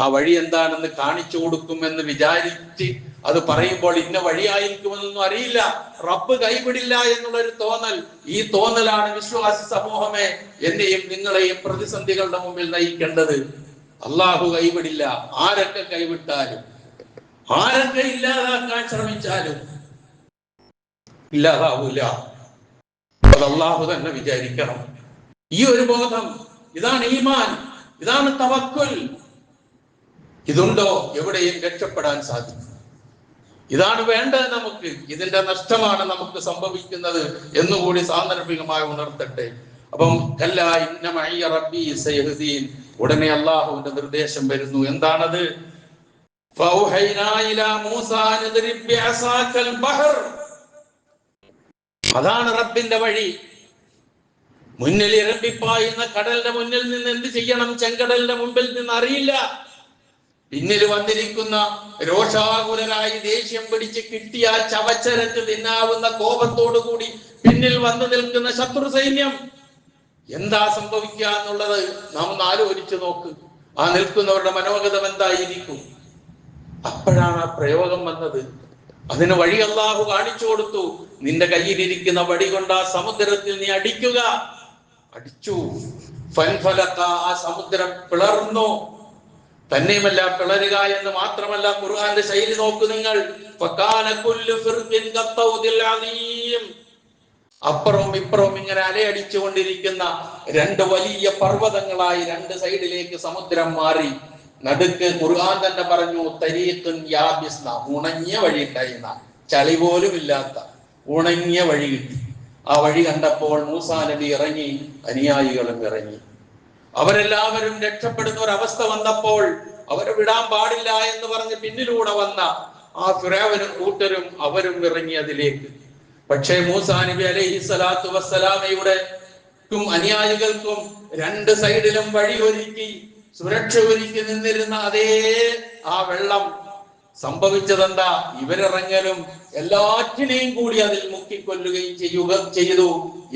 Speaker 1: ആ വഴി എന്താണെന്ന് കാണിച്ചു കൊടുക്കുമെന്ന് വിചാരിച്ച് അത് പറയുമ്പോൾ ഇന്ന വഴിയായിരിക്കുമെന്നൊന്നും അറിയില്ല. റബ്ബ് കൈവിടില്ല എന്നുള്ളൊരു തോന്നൽ, ഈ തോന്നലാണ് വിശ്വാസി സമൂഹമേ എന്നെയും നിങ്ങളെയും പ്രതിസന്ധികളുടെ മുമ്പിൽ നയിക്കേണ്ടത്. അള്ളാഹു കൈവിടില്ല. ആരൊക്കെ കൈവിട്ടാലും, ആരൊക്കെ ഇല്ലാതാക്കാൻ ശ്രമിച്ചാലും ഇല്ലാതാവൂല. അത് അള്ളാഹു തന്നെ വിചാരിക്കണം. ഈ ഒരു ബോധം, ഇതാണ് ഈമാൻ, ഇതാണ് തവക്കുൽ. ഇതുണ്ടോ എവിടെയും രക്ഷപ്പെടാൻ സാധിക്കും. ഇതാണ് വേണ്ടത് നമുക്ക്. ഇതിന്റെ നഷ്ടമാണ് നമുക്ക് സംഭവിക്കുന്നത് എന്നുകൂടി സാന്ദർഭികമായി ഉണർത്തട്ടെ. അപ്പം കല്ലാ ഇന്ന മഇയ റബ്ബി സയഹ്ദീൻ, ഉടനെ അള്ളാഹുവിന്റെ നിർദ്ദേശം വരുന്നു. എന്താണത്? ഫൗഹൈനാ ഇലാ മൂസാ നദ്രിബ് ബിഅസാകൽ ബഹർ. അതാണ് റബ്ബിന്റെ വഴി. മുന്നിൽ ഇരമ്പിപ്പായുന്ന കടലിന്റെ മുന്നിൽ നിന്ന് എന്ത് ചെയ്യണം, ചെങ്കടലിന്റെ മുമ്പിൽ നിന്ന് അറിയില്ല. പിന്നിൽ വന്നിരിക്കുന്ന രോഷാകുലരായി ദേഷ്യം പിടിച്ച് കിട്ടിയ ചവച്ചരച്ച് തിന്നാവുന്ന കോപത്തോടു കൂടി പിന്നിൽ വന്നു നിൽക്കുന്ന ശത്രു സൈന്യം, എന്താ സംഭവിക്കുക എന്നുള്ളത് നാം ഒന്ന് ആലോചിച്ചു നോക്ക്. ആ നിൽക്കുന്നവരുടെ മനോഗതം എന്തായിരിക്കും? അപ്പോഴാണ് ആ പ്രയോഗം വന്നത്. അതിന് വഴി അല്ലാഹു കാണിച്ചു കൊടുത്തു. നിന്റെ കയ്യിലിരിക്കുന്ന വടി കൊണ്ട് ആ സമുദ്രത്തിൽ നീ അടിക്കുക. അടിച്ചു. ഫൻഫലക, ആ സമുദ്രം പിളർന്നു. തന്നെയുമല്ല, പിളരുക എന്ന് മാത്രമല്ല, ഖുർആന്റെ ശൈലി നോക്കു നിങ്ങൾ. ഫകാന കുല്ലു ഫിർഖിൻ കത്തൗദിൽ അദീം. അപ്പുറവും ഇപ്പുറവും ഇങ്ങനെ അലയടിച്ചു കൊണ്ടിരിക്കുന്ന രണ്ട് വലിയ പർവ്വതങ്ങളായി രണ്ട് സൈഡിലേക്ക് സമുദ്രം മാറി. നടുക്ക് ഖുർആൻ തന്നെ പറഞ്ഞു തരീഖുൻ യാബിസ്ന, ഉണങ്ങിയ വഴി ഉണ്ടായിരുന്ന, ചളി പോലും ഇല്ലാത്ത ഉണങ്ങിയ വഴി കിട്ടി. ആ വഴി കണ്ടപ്പോൾ മൂസാ നബി ഇറങ്ങി, അനുയായികളും ഇറങ്ങി. അവരെല്ലാവരും രക്ഷപ്പെടുന്ന ഒരവസ്ഥ വന്നപ്പോൾ അവരെ വിടാൻ പാടില്ല എന്ന് പറഞ്ഞ് പിന്നിലൂടെ വന്ന ആ ഫിറഔനും കൂട്ടരും അവരും ഇറങ്ങി അതിലേക്ക്. പക്ഷേ മൂസാ നബി അലൈഹി സ്വലാത്തു വസ്സലാമയുടെ അനുയായികൾക്കും രണ്ട് സൈഡിലും വഴി ഒരുക്കി, സുരക്ഷ ഒരുക്കി നിന്നിരുന്ന അതേ ആ വെള്ളം സംഭവിച്ചതെന്താ? ഇവരിറങ്ങലും എല്ലാറ്റിനെയും കൂടി അതിൽ മുക്കിക്കൊല്ലുകയും ചെയ്തു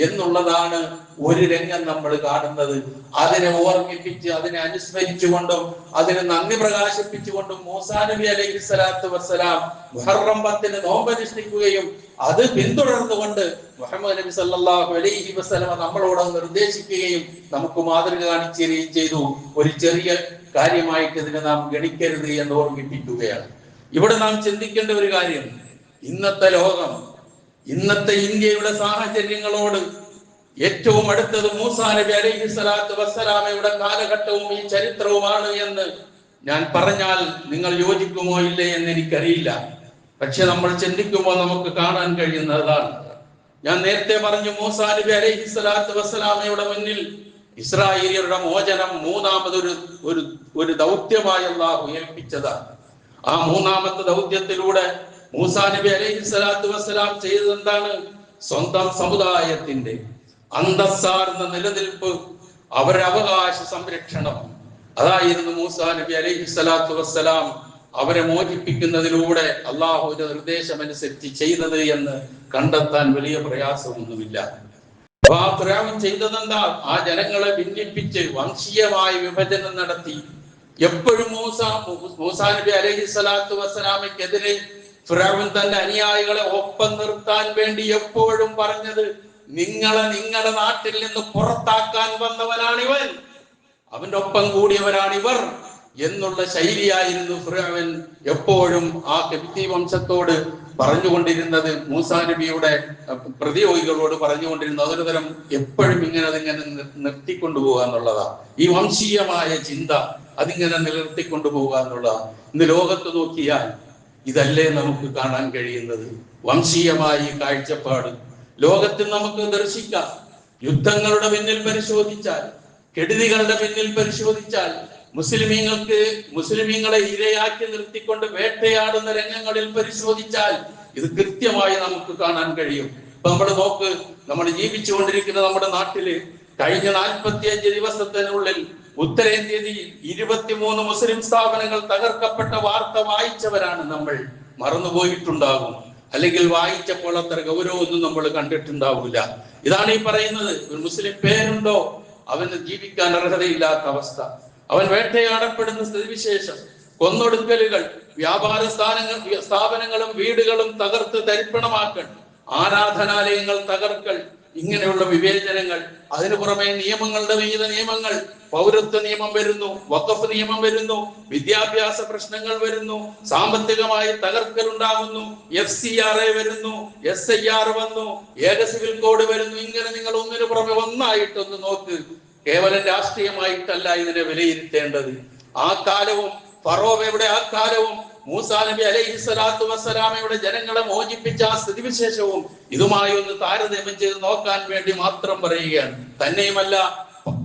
Speaker 1: എന്നുള്ളതാണ് ഒരു രംഗം നമ്മൾ കാണുന്നത്. അതിനെ ഓർമ്മിപ്പിച്ച്, അതിനെ അനുസ്മരിച്ചുകൊണ്ടും അതിന് നന്ദി പ്രകാശിപ്പിച്ചുകൊണ്ടും മൂസാ നബി അലൈഹി സ്വലാത്തു വസ്സലാം മുഹറം 10 നോമ്പനുഷ്ഠിക്കുകയും അത് പിന്തുടർന്നുകൊണ്ട് മുഹമ്മദ് നബി സല്ലല്ലാഹു അലൈഹി വസല്ലം നമ്മളോട് നിർദ്ദേശിക്കുകയും നമുക്ക് മാതൃക കാണിച്ചു തരികയും ചെയ്തു. ഒരു ചെറിയ കാര്യമായിട്ട് ഇതിനെ നാം ഗണിക്കരുത് എന്ന് ഓർമ്മിപ്പിക്കുകയാണ്. ഇവിടെ നാം ചിന്തിക്കേണ്ട ഒരു കാര്യം, ഇന്നത്തെ ലോകം, ഇന്നത്തെ ഇന്ത്യയുടെ സാഹചര്യങ്ങളോട് ഏറ്റവും അടുത്തത് മൂസാ നബി അലൈഹി സ്വലാത്തു വസ്സലാമയുടെ കാലഘട്ടവും ഈ ചരിത്രവുമാണ് എന്ന് ഞാൻ പറഞ്ഞാൽ നിങ്ങൾ യോജിക്കുമോ ഇല്ലേ എന്ന് എനിക്കറിയില്ല. പക്ഷെ നമ്മൾ ചിന്തിക്കുമ്പോൾ നമുക്ക് കാണാൻ കഴിയുന്നതാണ്. ഞാൻ നേരത്തെ പറഞ്ഞു, മൂസാ നബി അലൈഹി സ്വലാത്തു വസ്സലാമയുടെ മുന്നിൽ ഇസ്രായേലിയരുടെ മോചനം മൂന്നാമതൊരു ദൗത്യമായി അല്ലാഹു ഏൽപ്പിച്ചതാണ്. ആ മൂന്നാമത്തെ ദൗത്യത്തിലൂടെ മൂസാ നബി അലൈഹി സ്വലാത്തു വസ്സലാം ചെയ്തത് എന്താണ്? സ്വന്തം സമുദായത്തിന്റെ അന്തസ്സാർന്ന നിലനിൽപ്പ്, അവരുടെ അവകാശ സംരക്ഷണം, അതായിരുന്നു മൂസാ നബി അലൈഹി സ്വലാത്തു വസ്സലാം അവരെ മോചിപ്പിക്കുന്നതിലൂടെ അള്ളാഹുവിന്റെ നിർദ്ദേശമനുസരിച്ച് ചെയ്തത് എന്ന് കണ്ടെത്താൻ വലിയ പ്രയാസമൊന്നുമില്ല. അപ്പൊ ആ ഫിറഔൻ ചെയ്തതെന്താ? ആ ജനങ്ങളെ ഭിന്നിപ്പിച്ച് വംശീയമായ വിഭജനം നടത്തി. എപ്പോഴും മൂസാ നബി അലൈഹി സ്വലാത്തു വസ്സലാമയ്ക്കെതിരെ ഫിറഔൻ തന്റെ അനുയായികളെ ഒപ്പം നിർത്താൻ വേണ്ടി എപ്പോഴും പറഞ്ഞത്, നിങ്ങളെ നിങ്ങളുടെ നാട്ടിൽ നിന്ന് പുറത്താക്കാൻ വന്നവനാണിവൻ, അവന്റെ ഒപ്പം കൂടിയവരാണിവർ എന്നുള്ള ശൈലിയായിരുന്നു ഫിറഔൻ എപ്പോഴും ആ കെബിത്തി വംശത്തോട് പറഞ്ഞുകൊണ്ടിരുന്നത്, മൂസാ നബിയുടെ പ്രതിയോഗികളോട് പറഞ്ഞുകൊണ്ടിരുന്നത്. അതൊരു തരം എപ്പോഴും അതിങ്ങനെ നിർത്തിക്കൊണ്ടുപോകുക എന്നുള്ളതാണ്. ഈ വംശീയമായ ചിന്ത അതിങ്ങനെ നിലനിർത്തിക്കൊണ്ടുപോകുക എന്നുള്ളതാണ്. ഇന്ന് ലോകത്ത് നോക്കിയാൽ ഇതല്ലേ നമുക്ക് കാണാൻ കഴിയുന്നത്? വംശീയമായ ഈ കാഴ്ചപ്പാട് ലോകത്തിൽ നമുക്ക് ദർശിക്കാം. യുദ്ധങ്ങളുടെ പിന്നിൽ പരിശോധിച്ചാൽ, കെടുതികളുടെ പിന്നിൽ പരിശോധിച്ചാൽ, മുസ്ലിമീങ്ങളെ ഇരയാക്കി നിർത്തിക്കൊണ്ട് വേട്ടയാടുന്ന രംഗങ്ങളിൽ പരിശോധിച്ചാൽ ഇത് കൃത്യമായി നമുക്ക് കാണാൻ കഴിയും. ഇപ്പൊ നമ്മൾ നോക്ക്, നമ്മൾ ജീവിച്ചുകൊണ്ടിരിക്കുന്ന നമ്മുടെ നാട്ടില് കഴിഞ്ഞ 45 ദിവസത്തിനുള്ളിൽ ഉത്തരേന്ത്യയിൽ 23 മുസ്ലിം സ്ഥാപനങ്ങൾ തകർക്കപ്പെട്ട വാർത്ത വായിച്ചവരാണ് നമ്മൾ. മറന്നുപോയിട്ടുണ്ടാകും, അല്ലെങ്കിൽ വായിച്ചപ്പോൾ അത്ര ഗൗരവമൊന്നും നമ്മൾ കണ്ടിട്ടുണ്ടാവില്ല. ഇതാണ് ഈ പറയുന്നത്. ഒരു മുസ്ലിം പേരുണ്ടോ അവന് ജീവിക്കാൻ അർഹതയില്ലാത്ത അവസ്ഥ. അവൻ വേട്ടയാടപ്പെടുന്ന സ്ഥിതിവിശേഷം, കൊന്നൊടുക്കലുകൾ, വ്യാപാര സ്ഥാപനങ്ങളും വീടുകളും തകർത്ത് തരിപ്പണമാക്കൽ, ആരാധനാലയങ്ങൾ തകർക്കൽ, ഇങ്ങനെയുള്ള വിവേചനങ്ങൾ. അതിനു പുറമെ നിയമങ്ങളുടെ വിവിധ നിയമങ്ങൾ, പൗരത്വ നിയമം വരുന്നു, വഖഫ് നിയമം വരുന്നു, വിദ്യാഭ്യാസ പ്രശ്നങ്ങൾ വരുന്നു, സാമ്പത്തികമായി തകർക്കൽ ഉണ്ടാകുന്നു, FCRA വരുന്നു, SIR വന്നു, ഏക സിവിൽ കോഡ് വരുന്നു. ഇങ്ങനെ നിങ്ങൾ ഒന്നിനു പുറമെ ഒന്നായിട്ടൊന്ന് നോക്ക്. കേവലം രാഷ്ട്രീയമായിട്ടല്ല ഇതിനെ വിലയിരുത്തേണ്ടത്. ആ കാലവും ഫറോവയുടെ ആ കാലവും മൂസാ നബി അലൈഹിസ്സലാത്തു വസ്സലാമയുടെ ജനങ്ങളെ മോചിപ്പിച്ച ആ സ്ഥിതിവിശേഷവും ഇതുമായി ഒന്ന് താരതമ്യം ചെയ്ത് നോക്കാൻ വേണ്ടി മാത്രം പറയുകയാണ്. തന്നെയുമല്ല,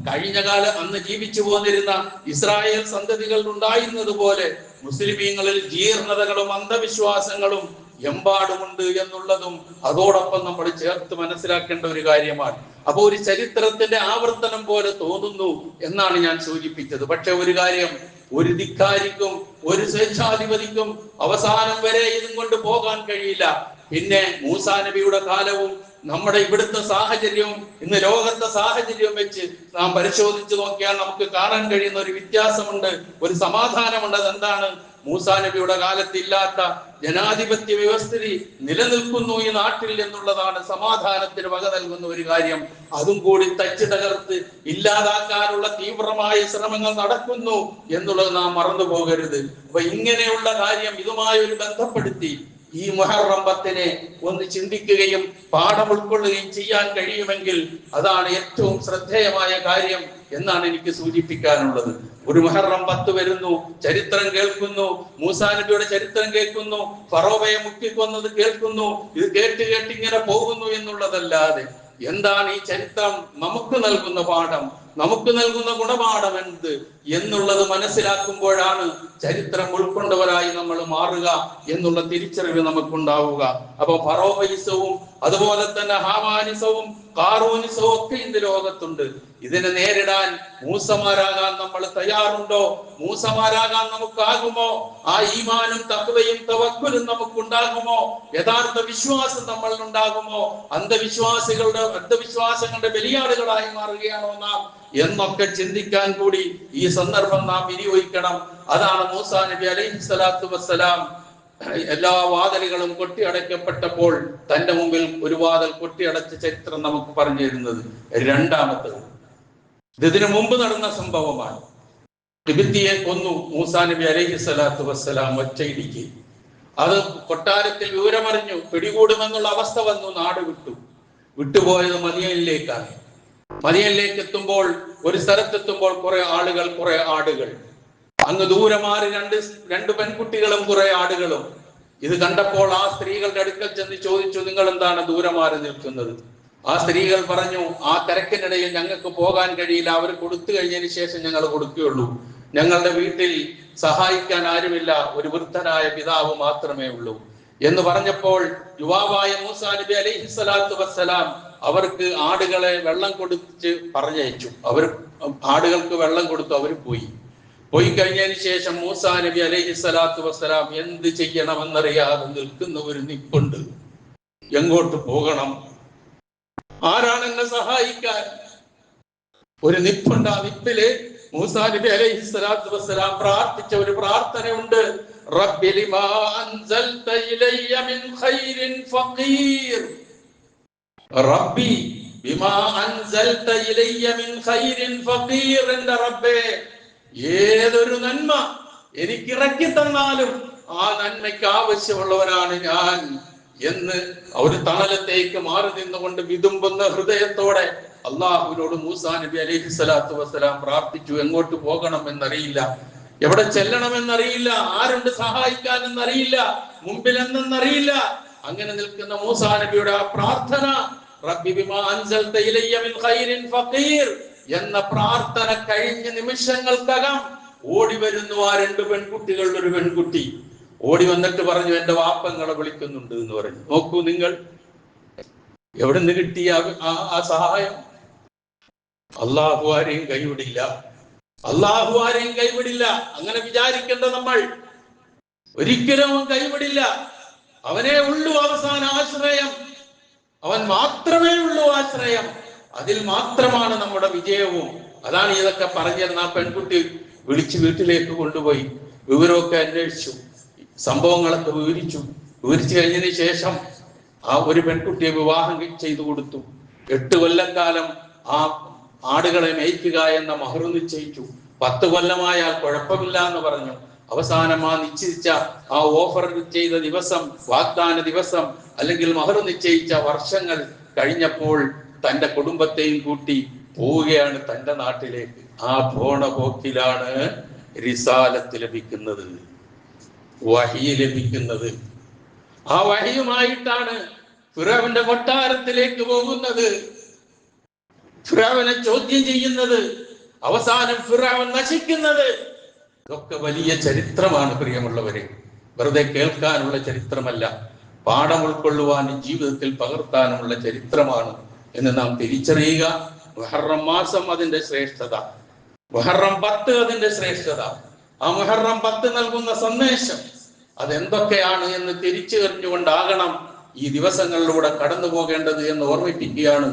Speaker 1: കഴിഞ്ഞ കാലം അന്ന് ജീവിച്ചു പോന്നിരുന്ന ഇസ്രായേൽ സന്തതികൾ ഉണ്ടായിരുന്നത് പോലെ മുസ്ലിമീങ്ങളിൽ ജീർണതകളും അന്ധവിശ്വാസങ്ങളും എമ്പാടുമുണ്ട് എന്നുള്ളതും അതോടൊപ്പം നമ്മൾ ചേർത്ത് മനസ്സിലാക്കേണ്ട ഒരു കാര്യമാണ്. അപ്പൊ ഒരു ചരിത്രത്തിന്റെ ആവർത്തനം പോലെ തോന്നുന്നു എന്നാണ് ഞാൻ സൂചിപ്പിച്ചത്. പക്ഷെ ഒരു കാര്യം, ഒരു ധിക്കാരിക്കും ഒരു സ്വേച്ഛാധിപതിക്കും അവസാനം വരെ ഇതും കൊണ്ട് പോകാൻ കഴിയില്ല. പിന്നെ മൂസാ നബിയുടെ കാലവും നമ്മുടെ ഇവിടുത്തെ സാഹചര്യവും ഇന്ന് ലോകത്തെ സാഹചര്യവും വെച്ച് നാം പരിശോധിച്ച് നോക്കിയാൽ നമുക്ക് കാണാൻ കഴിയുന്ന ഒരു വ്യത്യാസമുണ്ട്, ഒരു സമാധാനമുണ്ട്. അതെന്താണ്? മൂസാ നബിയുടെ കാലത്തില്ലാത്ത ജനാധിപത്യ വ്യവസ്ഥിതി നിലനിൽക്കുന്നു ഈ നാട്ടിൽ എന്നുള്ളതാണ് സമാധാനത്തിന് വക നൽകുന്ന ഒരു കാര്യം. അതും കൂടി തച്ച് തകർത്ത് ഇല്ലാതാക്കാനുള്ള തീവ്രമായ ശ്രമങ്ങൾ നടക്കുന്നു എന്നുള്ളത് നാം മറന്നു പോകരുത്. അപ്പൊ ഇങ്ങനെയുള്ള കാര്യം ഇതുമായി ഒരു ബന്ധപ്പെടുത്തി ഈ മുഹറം 10 ഒന്ന് ചിന്തിക്കുകയും പാഠം ഉൾക്കൊള്ളുകയും ചെയ്യാൻ കഴിയുമെങ്കിൽ അതാണ് ഏറ്റവും ശ്രദ്ധേയമായ കാര്യം എന്നാണ് എനിക്ക് സൂചിപ്പിക്കാനുള്ളത്. ഒരു മുഹറം 10 വരുന്നു, ചരിത്രം കേൾക്കുന്നു, മൂസാ നബിയുടെ ചരിത്രം കേൾക്കുന്നു, ഫറോവയെ മുക്കിക്കൊന്നത് കേൾക്കുന്നു. ഇത് കേട്ട് ഇങ്ങനെ പോകുന്നു എന്നുള്ളതല്ലാതെ എന്താണ് ഈ ചരിത്രം നമുക്ക് നൽകുന്ന പാഠം, നമുക്ക് നൽകുന്ന ഗുണപാഠം എന്ത് എന്നുള്ളത് മനസ്സിലാക്കുമ്പോഴാണ് ചരിത്രം ഉൾക്കൊണ്ടവരായി നമ്മൾ മാറുക എന്നുള്ള തിരിച്ചറിവ് നമുക്കുണ്ടാവുക. അപ്പൊ ഫറോവയിസവും അതുപോലെ തന്നെ ഹാമാനിസവും കാറൂനിസവും ഒക്കെ ഇന്ന് ലോകത്തുണ്ട്. ഇതിനെ നേരിടാൻ മൂസമാരാകാൻ നമ്മൾ തയ്യാറുണ്ടോ? മൂസമാരാകാൻ നമുക്കാകുമോ? ആ ഈമാനും തഖ്വയും തവക്കുലും നമുക്കുണ്ടാകുമോ? യഥാർത്ഥ വിശ്വാസം നമ്മളിൽ ഉണ്ടാകുമോ? അന്ധവിശ്വാസങ്ങളുടെ ബലിയാടുകളായി മാറുകയാണോ നാം എന്നൊക്കെ ചിന്തിക്കാൻ കൂടി ഈ സന്ദർഭം നാം വിനിയോഗിക്കണം. അതാണ് മൂസാ നബി അലൈഹിസ്സലാത്തു വസ്സലാം എല്ലാ വാതിലുകളും കൊട്ടിയടയ്ക്കപ്പെട്ടപ്പോൾ തന്റെ മുമ്പിൽ ഒരു വാതിൽ കൊട്ടിയടച്ച ചരിത്രം നമുക്ക് പറഞ്ഞു തരുന്നത്. രണ്ടാമത്തത്, ഇതിനു മുമ്പ് നടന്ന സംഭവമാണ്. ടിബിത്തിയെ കൊന്നു മൂസാ നബി അലൈഹിസ്സലാത്തു വസ്സലാം ഒറ്റയിടിക്ക്. അത് കൊട്ടാരത്തിൽ വിവരമറിഞ്ഞു, പിടികൂടുമെന്നുള്ള അവസ്ഥ വന്നു, നാട് വിട്ടുപോയത് മദിയനിലേക്കാണ്. മദിയനിലേക്ക് എത്തുമ്പോൾ, ഒരു സ്ഥലത്തെത്തുമ്പോൾ കുറെ ആടുകൾ, അങ്ങ് ദൂരെ മാറി രണ്ട് പെൺകുട്ടികളും കുറെ ആടുകളും. ഇത് കണ്ടപ്പോൾ ആ സ്ത്രീകളുടെ അടുക്കൽ ചെന്ന് ചോദിച്ചു, നിങ്ങൾ എന്താണ് ദൂരെ മാറി നിൽക്കുന്നത്? ആ സ്ത്രീകൾ പറഞ്ഞു, ആ തിരക്കിനിടയിൽ ഞങ്ങൾക്ക് പോകാൻ കഴിയില്ല, അവർ കൊടുത്തു കഴിഞ്ഞതിന് ശേഷം ഞങ്ങൾ കൊടുക്കുകയുള്ളൂ. ഞങ്ങളുടെ വീട്ടിൽ സഹായിക്കാൻ ആരുമില്ല, ഒരു വൃദ്ധനായ പിതാവ് മാത്രമേ ഉള്ളൂ എന്ന് പറഞ്ഞപ്പോൾ യുവാവായ മൂസാ നബി അലൈഹിസ്സലാത്തു വസ്സലാം അവർക്ക് ആടുകളെ വെള്ളം കൊടുത്ത് പറഞ്ഞയച്ചു. ആടുകൾക്ക് വെള്ളം കൊടുത്തു, അവർ പോയി കഴിഞ്ഞതിന് ശേഷം മൂസാ നബി അലൈഹിസ്സലാത്തു വസ്സലാം എന്ത് ചെയ്യണമെന്നറിയാതെ നിൽക്കുന്ന ഒരു നിപ്പുണ്ട്. എങ്ങോട്ട് പോകണം? ആരാണ് എന്നെ സഹായിക്കാൻ? ഒരു നിപ്പുണ്ട്. ആ നിപ്പില് മൂസാ നബി അലൈഹിസ്സലാത്തു വസ്സലാം പ്രാർത്ഥിച്ച ഒരു പ്രാർത്ഥനയുണ്ട്. റബ്ബി ലിമാ അൻസൽത ഇലയ്യ മിൻ ഖൈരിൻ ഫഖീർ. റബ്ബി ബിമാ അൻസൽത ഇലയ്യ മിൻ ഖൈരിൻ ഫഖീർ. എൻ്റെ റബ്ബേ, ഏതൊരു നന്മ എനിക്ക് ഇറക്കി തന്നാലും ആ നന്മയ്ക്ക് ആവശ്യമുള്ളവരാണ് ഞാൻ എന്ന് ഒരു തണലത്തേക്ക് മാറി നിന്നുകൊണ്ട് വിതുമ്പുന്ന ഹൃദയത്തോടെ അള്ളാഹുവിനോട് മൂസാ നബി അലൈഹിസ്സലാത്തു വസ്സലാം പ്രാർത്ഥിച്ചു. എങ്ങോട്ട് പോകണം എന്നറിയില്ല, എവിടെ ചെല്ലണമെന്നറിയില്ല, ആരുണ്ട് സഹായിക്കാൻ എന്നറിയില്ല, മുമ്പിൽ എന്തെന്നറിയില്ല. അങ്ങനെ നിൽക്കുന്ന മൂസാ നബിയുടെ ആ പ്രാർത്ഥന, റബ്ബി ബിമാ അൻസൽത ഇലയ്യ മിൻ ഖൈരിൻ ഫഖീർ എന്ന പ്രാർത്ഥന കഴിഞ്ഞ നിമിഷങ്ങൾക്കകം ഓടി വരുന്നു ആ രണ്ട് പെൺകുട്ടികളിൽ ഒരു പെൺകുട്ടി ഓടി വന്നിട്ട് പറഞ്ഞു, എന്റെ വാപ്പങ്ങളെ വിളിക്കുന്നുണ്ട് എന്ന് പറഞ്ഞു. നോക്കൂ നിങ്ങൾ, എവിടെ നിന്ന് കിട്ടിയ ആ സഹായം? അള്ളാഹു ആരെയും കൈവിടില്ല, അള്ളാഹു ആരെയും കൈവിടില്ല. അങ്ങനെ വിചാരിക്കേണ്ട നമ്മൾ. ഒരിക്കലും അവൻ കൈവിടില്ല. അവനേ ഉള്ളൂ അവസാന ആശ്രയം, അവൻ മാത്രമേ ഉള്ളൂ ആശ്രയം. അതിൽ മാത്രമാണ് നമ്മുടെ വിജയവും അതാണ് ഇതൊക്കെ പറഞ്ഞിരുന്ന ആ പെൺകുട്ടി വിളിച്ച് വീട്ടിലേക്ക് കൊണ്ടുപോയി വിവരമൊക്കെ അന്വേഷിച്ചു, സംഭവങ്ങളൊക്കെ വിവരിച്ചു കഴിഞ്ഞതിന് ശേഷം ആ ഒരു പെൺകുട്ടിയെ വിവാഹം ചെയ്തു കൊടുത്തു. 8 കൊല്ലക്കാലം ആ ആടുകളെ മേയ്ക്കുക എന്ന മഹർ നിശ്ചയിച്ചു. 10 കൊല്ലമായാൽ കുഴപ്പമില്ല എന്ന് പറഞ്ഞു. അവസാനം ആ നിശ്ചയിച്ച ആ ഓഫർ ചെയ്ത ദിവസം, വാഗ്ദാന ദിവസം അല്ലെങ്കിൽ മഹർ നിശ്ചയിച്ച വർഷങ്ങൾ കഴിഞ്ഞപ്പോൾ തന്റെ കുടുംബത്തെയും കൂട്ടി പോവുകയാണ് തന്റെ നാട്ടിലേക്ക്. ആ പോണ പോക്കിലാണ് റിസാലത്ത് ലഭിക്കുന്നത്, വഹി ലഭിക്കുന്നത്. ആ വഹിയുമായിട്ടാണ് ഫിറഔന്റെ കൊട്ടാരത്തിലേക്ക് പോകുന്നത്, ഫിറഔനെ ചോദ്യം ചെയ്യുന്നത്, അവസാനം ഫിറഔൻ നശിക്കുന്നത്. ഇതൊക്കെ വലിയ ചരിത്രമാണ് പ്രിയമുള്ളവരെ, വെറുതെ കേൾക്കാനുള്ള ചരിത്രമല്ല, പാഠം ഉൾക്കൊള്ളുവാനും ജീവിതത്തിൽ പകർത്താനുമുള്ള ചരിത്രമാണ് എന്ന് നാം തിരിച്ചറിയുക. മുഹറം മാസം അതിന്റെ ശ്രേഷ്ഠത, മുഹറം 10 അതിന്റെ ശ്രേഷ്ഠത, ആ മുഹറം 10 നൽകുന്ന സന്ദേശം അതെന്തൊക്കെയാണ് എന്ന് തിരിച്ചറിഞ്ഞുകൊണ്ടാകണം ഈ ദിവസങ്ങളിലൂടെ കടന്നു പോകേണ്ടത് എന്ന് ഓർമ്മിപ്പിക്കുകയാണ്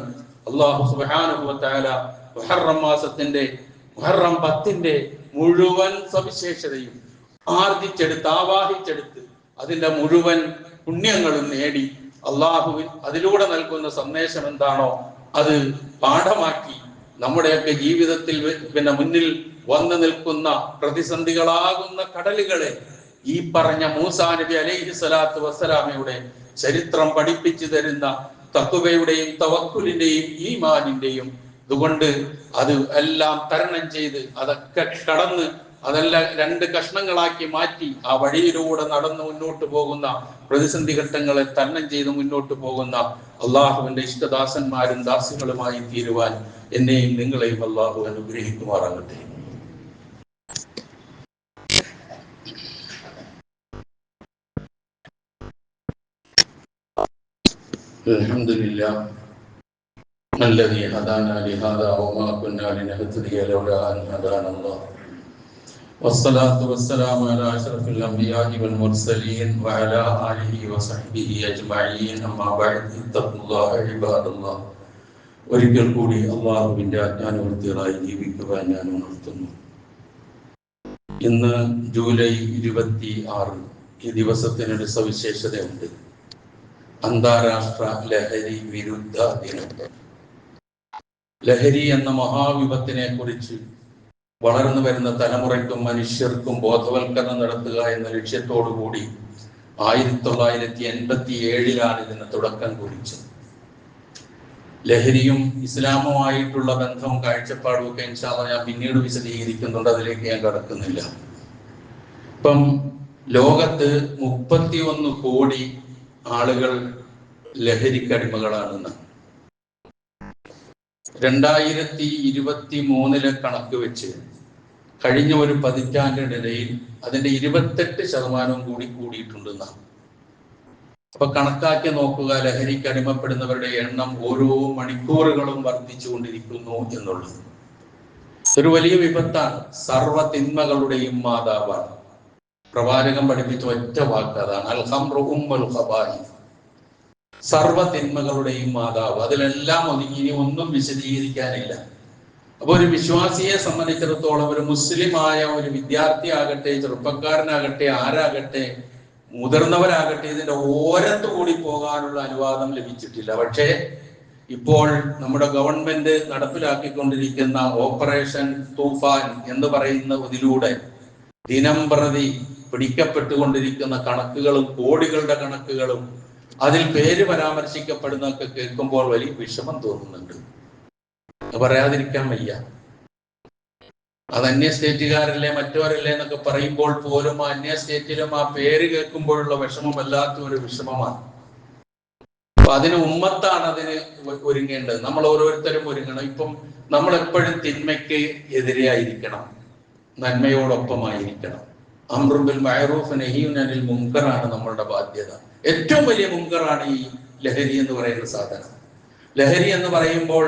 Speaker 1: അല്ലാഹു സുബ്ഹാനഹു വ തആല. മുഹറം മാസത്തിന്റെ, മുഹറം 10ന്റെ മുഴുവൻ സവിശേഷതയും ആവാഹിച്ചെടുത്ത് അതിന്റെ മുഴുവൻ പുണ്യങ്ങളും നേടി അള്ളാഹുവിൻ അതിലൂടെ നൽകുന്ന സന്ദേശം എന്താണോ അത് പാഠമാക്കി നമ്മുടെയൊക്കെ ജീവിതത്തിൽ മുന്നിൽ വന്നു നിൽക്കുന്ന പ്രതിസന്ധികളാകുന്ന കടലുകളെ ഈ പറഞ്ഞ മൂസാ നബി അലൈഹി സ്വലാത്തു വസ്സലാമയുടെ ചരിത്രം പഠിപ്പിച്ചു തരുന്ന തഖ്വയുടെയും തവക്കുലിന്റെയും ഈമാനിന്റെയും അതുകൊണ്ട് അത് എല്ലാം തരണം ചെയ്ത് അതൊക്കെ കടന്ന് അതെല്ലാം 2 കഷ്ണങ്ങളാക്കി മാറ്റി ആ വഴിയിലൂടെ നടന്ന് മുന്നോട്ട് പോകുന്ന, പ്രതിസന്ധി ഘട്ടങ്ങളെ തരണം ചെയ്ത് മുന്നോട്ട് പോകുന്ന അള്ളാഹുവിന്റെ ഇഷ്ടദാസന്മാരും ദാസികളുമായി തീരുവാൻ എന്നെയും നിങ്ങളെയും അള്ളാഹു അനുഗ്രഹിക്കുമാറാകട്ടെ. അൽഹംദുലില്ലാഹ് الذي هدانا لهذا وما كنا لنهتدي لولا أن هدانا الله والصلاة والسلام على أشرف الأنبياء والمرسلين وعلى آله وصحبه أجمعين أما بعد اتقوا الله عباد الله. ഒരിക്കൽ കൂടി അള്ളാഹുവിന്റെ ആജ്ഞാനുവർത്തികളായി ജീവിക്കുവാൻ ഞാൻ ഉണർത്തുന്നു. ഇന്ന് ജൂലൈ 26, ഈ ദിവസത്തിനൊരു സവിശേഷതയുണ്ട്. അന്താരാഷ്ട്ര ലഹരി വിരുദ്ധ ദിനം. ലഹരി എന്ന മഹാവിപത്തിനെ കുറിച്ച് വളർന്നു വരുന്ന തലമുറയ്ക്കും മനുഷ്യർക്കും ബോധവൽക്കരണം നടത്തുക എന്ന ലക്ഷ്യത്തോടു കൂടി 1987 ഇതിന് തുടക്കം കുറിച്ചത്. ലഹരിയും ഇസ്ലാമുമായിട്ടുള്ള ബന്ധവും കാഴ്ചപ്പാടും ഒക്കെ ഇൻഷാ അല്ലാഹ് ഞാൻ പിന്നീട് വിശദീകരിക്കുന്നുണ്ട്, അതിലേക്ക് ഞാൻ കടക്കുന്നില്ല. ഇപ്പം ലോകത്ത് 31 കോടി ആളുകൾ ലഹരിക്കടിമകളാണെന്ന് 2023 കണക്ക് വെച്ച് കഴിഞ്ഞ ഒരു പതിറ്റാണ്ടിനിടയിൽ അതിന്റെ 28% കൂടി കൂടിയിട്ടുണ്ടെന്നാണ്. അപ്പൊ കണക്കാക്കി നോക്കുക, ലഹരിക്ക് അടിമപ്പെടുന്നവരുടെ എണ്ണം ഓരോ മണിക്കൂറുകളും വർദ്ധിച്ചുകൊണ്ടിരിക്കുന്നു എന്നുള്ളത് ഒരു വലിയ വിപത്താണ്. സർവ്വ തിന്മകളുടെയും മാതാവാണ്. പ്രവാചകൻ പഠിപ്പിച്ച ഒറ്റ വാക്ക് അതാണ്, അൽ ഖംറു ഉമ്മുൽ ഖബായിസ്. സർവ്വ തിന്മകളുടെയും മാതാവ്. അതിലെല്ലാം ഒതുങ്ങി, ഇനി ഒന്നും വിശദീകരിക്കാനില്ല. അപ്പൊ ഒരു വിശ്വാസിയെ സംബന്ധിച്ചിടത്തോളം, ഒരു മുസ്ലിമായ ഒരു വിദ്യാർത്ഥി ആകട്ടെ, ചെറുപ്പക്കാരനാകട്ടെ, ആരാകട്ടെ, മുതിർന്നവരാകട്ടെ, ഇതിന്റെ ഓരത്ത് കൂടി പോകാനുള്ള അനുവാദം ലഭിച്ചിട്ടില്ല. പക്ഷേ ഇപ്പോൾ നമ്മുടെ ഗവൺമെന്റ് നടപ്പിലാക്കിക്കൊണ്ടിരിക്കുന്ന ഓപ്പറേഷൻ തൂഫാൻ എന്ന് പറയുന്ന ഇതിലൂടെ ദിനം പ്രതി പിടിക്കപ്പെട്ടുകൊണ്ടിരിക്കുന്ന കണക്കുകളും കോടികളുടെ കണക്കുകളും അതിൽ പേര് പരാമർശിക്കപ്പെടുന്നതൊക്കെ കേൾക്കുമ്പോൾ വലിയ വിഷമം തോന്നുന്നുണ്ട്. പറയാതിരിക്കാൻ വയ്യ. അത് അന്യ സ്റ്റേറ്റുകാരല്ലേ മറ്റവരല്ലേ എന്നൊക്കെ പറയുമ്പോൾ പോലും ആ അന്യ സ്റ്റേറ്റിലും ആ പേര് കേൾക്കുമ്പോഴുള്ള വിഷമം വല്ലാത്ത ഒരു വിഷമമാണ്. അപ്പൊ അതിന് ഉമ്മത്താണ് അതിന് ഒരുങ്ങേണ്ടത്. നമ്മൾ ഓരോരുത്തരും ഒരുങ്ങണം. ഇപ്പം നമ്മൾ എപ്പോഴും തിന്മയ്ക്ക് എതിരെയായിരിക്കണം, നന്മയോടൊപ്പമായിരിക്കണം. അംറും ബിൽ മഅറൂഫ് നഹ്യുൻ അനിൽ മുൻകറാണ് നമ്മളുടെ ബാധ്യത. ഏറ്റവും വലിയ മുൻകറാണ് ഈ ലഹരി എന്ന് പറയുന്ന സാധനം. ലഹരി എന്ന് പറയുമ്പോൾ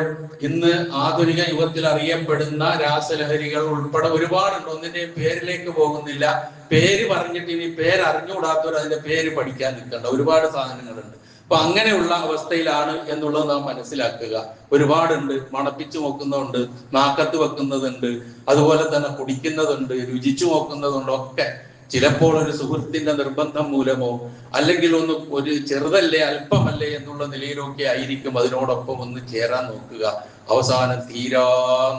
Speaker 1: ഇന്ന് ആധുനിക യുഗത്തിൽ അറിയപ്പെടുന്ന രാസലഹരികൾ ഉൾപ്പെടെ ഒരുപാടുണ്ട്. ഒന്നിന്റെയും പേരിലേക്ക് പോകുന്നില്ല. പേര് പറഞ്ഞിട്ട് ഇനി പേരറിഞ്ഞുകൂടാത്തവർ അതിന്റെ പേര് പഠിക്കാൻ നിൽക്കേണ്ട ഒരുപാട് സാധനങ്ങളുണ്ട്. അപ്പൊ അങ്ങനെയുള്ള അവസ്ഥയിലാണ് എന്നുള്ളത് നാം മനസ്സിലാക്കുക. ഒരുപാടുണ്ട്, മണപ്പിച്ചു നോക്കുന്നുണ്ട്, നാക്കത്ത് വെക്കുന്നതുണ്ട്, അതുപോലെ തന്നെ കുടിക്കുന്നതുണ്ട്, രുചിച്ചു നോക്കുന്നതുണ്ട്. ഒക്കെ ചിലപ്പോൾ ഒരു സുഹൃത്തിന്റെ നിർബന്ധം മൂലമോ അല്ലെങ്കിൽ ഒരു ചെറുതല്ലേ അല്പമല്ലേ എന്നുള്ള നിലയിലൊക്കെ ആയിരിക്കും അതിനോടൊപ്പം ഒന്ന് ചേരാൻ നോക്കുക. അവസാനം തീരാ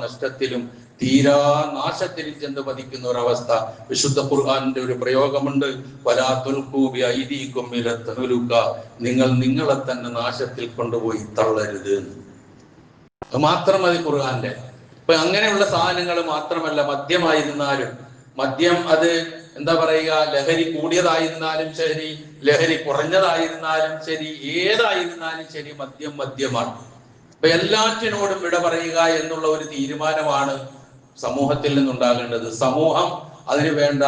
Speaker 1: നഷ്ടത്തിലും തീരാ നാശത്തിൽ ചെന്ന് പതിക്കുന്ന ഒരവസ്ഥ. വിശുദ്ധ ഖുർആനിന്റെ ഒരു പ്രയോഗമുണ്ട്, വലാ തുൽഖൂ ബിഅയ്ദീകും ഇലാ തഹ്ലുക, നിങ്ങൾ നിങ്ങളെ തന്നെ നാശത്തിൽ കൊണ്ടുപോയി തള്ളരുത്. അത് മാത്രം മതി ഖുർആന്റെ. ഇപ്പൊ അങ്ങനെയുള്ള സാധനങ്ങൾ മാത്രമല്ല, മദ്യമായിരുന്നാലും മദ്യം അത് എന്താ പറയുക, ലഹരി കൂടിയതായിരുന്നാലും ശരി, ലഹരി കുറഞ്ഞതായിരുന്നാലും ശരി, ഏതായിരുന്നാലും ശരി, മദ്യം മദ്യമാണ്. അപ്പൊ എല്ലാറ്റിനോടും വിട പറയുക എന്നുള്ള ഒരു തീരുമാനമാണ് സമൂഹത്തിൽ നിന്നുണ്ടാകേണ്ടത്. സമൂഹം അതിനു വേണ്ട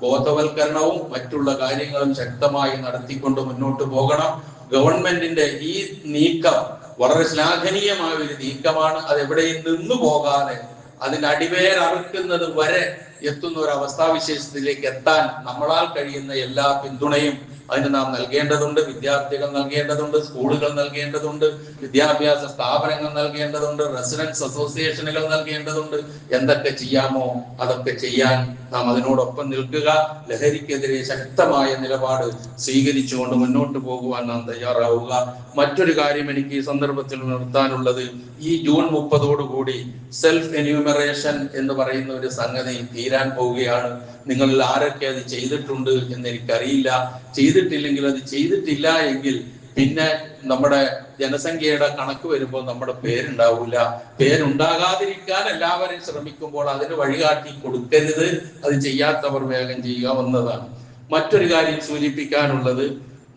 Speaker 1: ബോധവൽക്കരണവും മറ്റുള്ള കാര്യങ്ങളും ശക്തമായി നടത്തിക്കൊണ്ട് മുന്നോട്ട് പോകണം. ഗവൺമെന്റിന്റെ ഈ നീക്കം വളരെ ശ്ലാഘനീയമായ ഒരു നീക്കമാണ്. അത് എവിടെയും നിന്നു പോകാതെ അതിന് അടിവേരറുക്കുന്നത് വരെ എത്തുന്ന ഒരു അവസ്ഥാവിശേഷത്തിലേക്ക് എത്താൻ നമ്മളാൽ കഴിയുന്ന എല്ലാ പിന്തുണയും അതിന് നാം നൽകേണ്ടതുണ്ട്. വിദ്യാർത്ഥികൾ നൽകേണ്ടതുണ്ട്, സ്കൂളുകൾ നൽകേണ്ടതുണ്ട്, വിദ്യാഭ്യാസ സ്ഥാപനങ്ങൾ നൽകേണ്ടതുണ്ട്, റെസിഡൻസ് അസോസിയേഷനുകൾ നൽകേണ്ടതുണ്ട്. എന്തൊക്കെ ചെയ്യാമോ അതൊക്കെ ചെയ്യാൻ നാം അതിനോടൊപ്പം നിൽക്കുക. ലഹരിക്കെതിരെ ശക്തമായ നിലപാട് സ്വീകരിച്ചുകൊണ്ട് മുന്നോട്ട് പോകുവാൻ നാം തയ്യാറാവുക. മറ്റൊരു കാര്യം എനിക്ക് ഈ സന്ദർഭത്തിൽ നിർത്താനുള്ളത്, ഈ ജൂൺ 30 സെൽഫ് എന്യൂമറേഷൻ എന്ന് പറയുന്ന ഒരു സംഗതി തീരാൻ പോവുകയാണ്. നിങ്ങളിൽ ആരൊക്കെ അത് ചെയ്തിട്ടുണ്ട് എന്ന് എനിക്കറിയില്ല. ചെയ്തിട്ടില്ലെങ്കിൽ, അത് ചെയ്തിട്ടില്ല എങ്കിൽ പിന്നെ നമ്മുടെ ജനസംഖ്യയുടെ കണക്ക് വരുമ്പോൾ നമ്മുടെ പേരുണ്ടാവില്ല. പേരുണ്ടാകാതിരിക്കാൻ എല്ലാവരും ശ്രമിക്കുമ്പോൾ അതിന് വഴികാട്ടി കൊടുക്കരുത്. അത് ചെയ്യാത്തവർ വേഗം ചെയ്യാവുന്നതാണ്. മറ്റൊരു കാര്യം സൂചിപ്പിക്കാനുള്ളത്,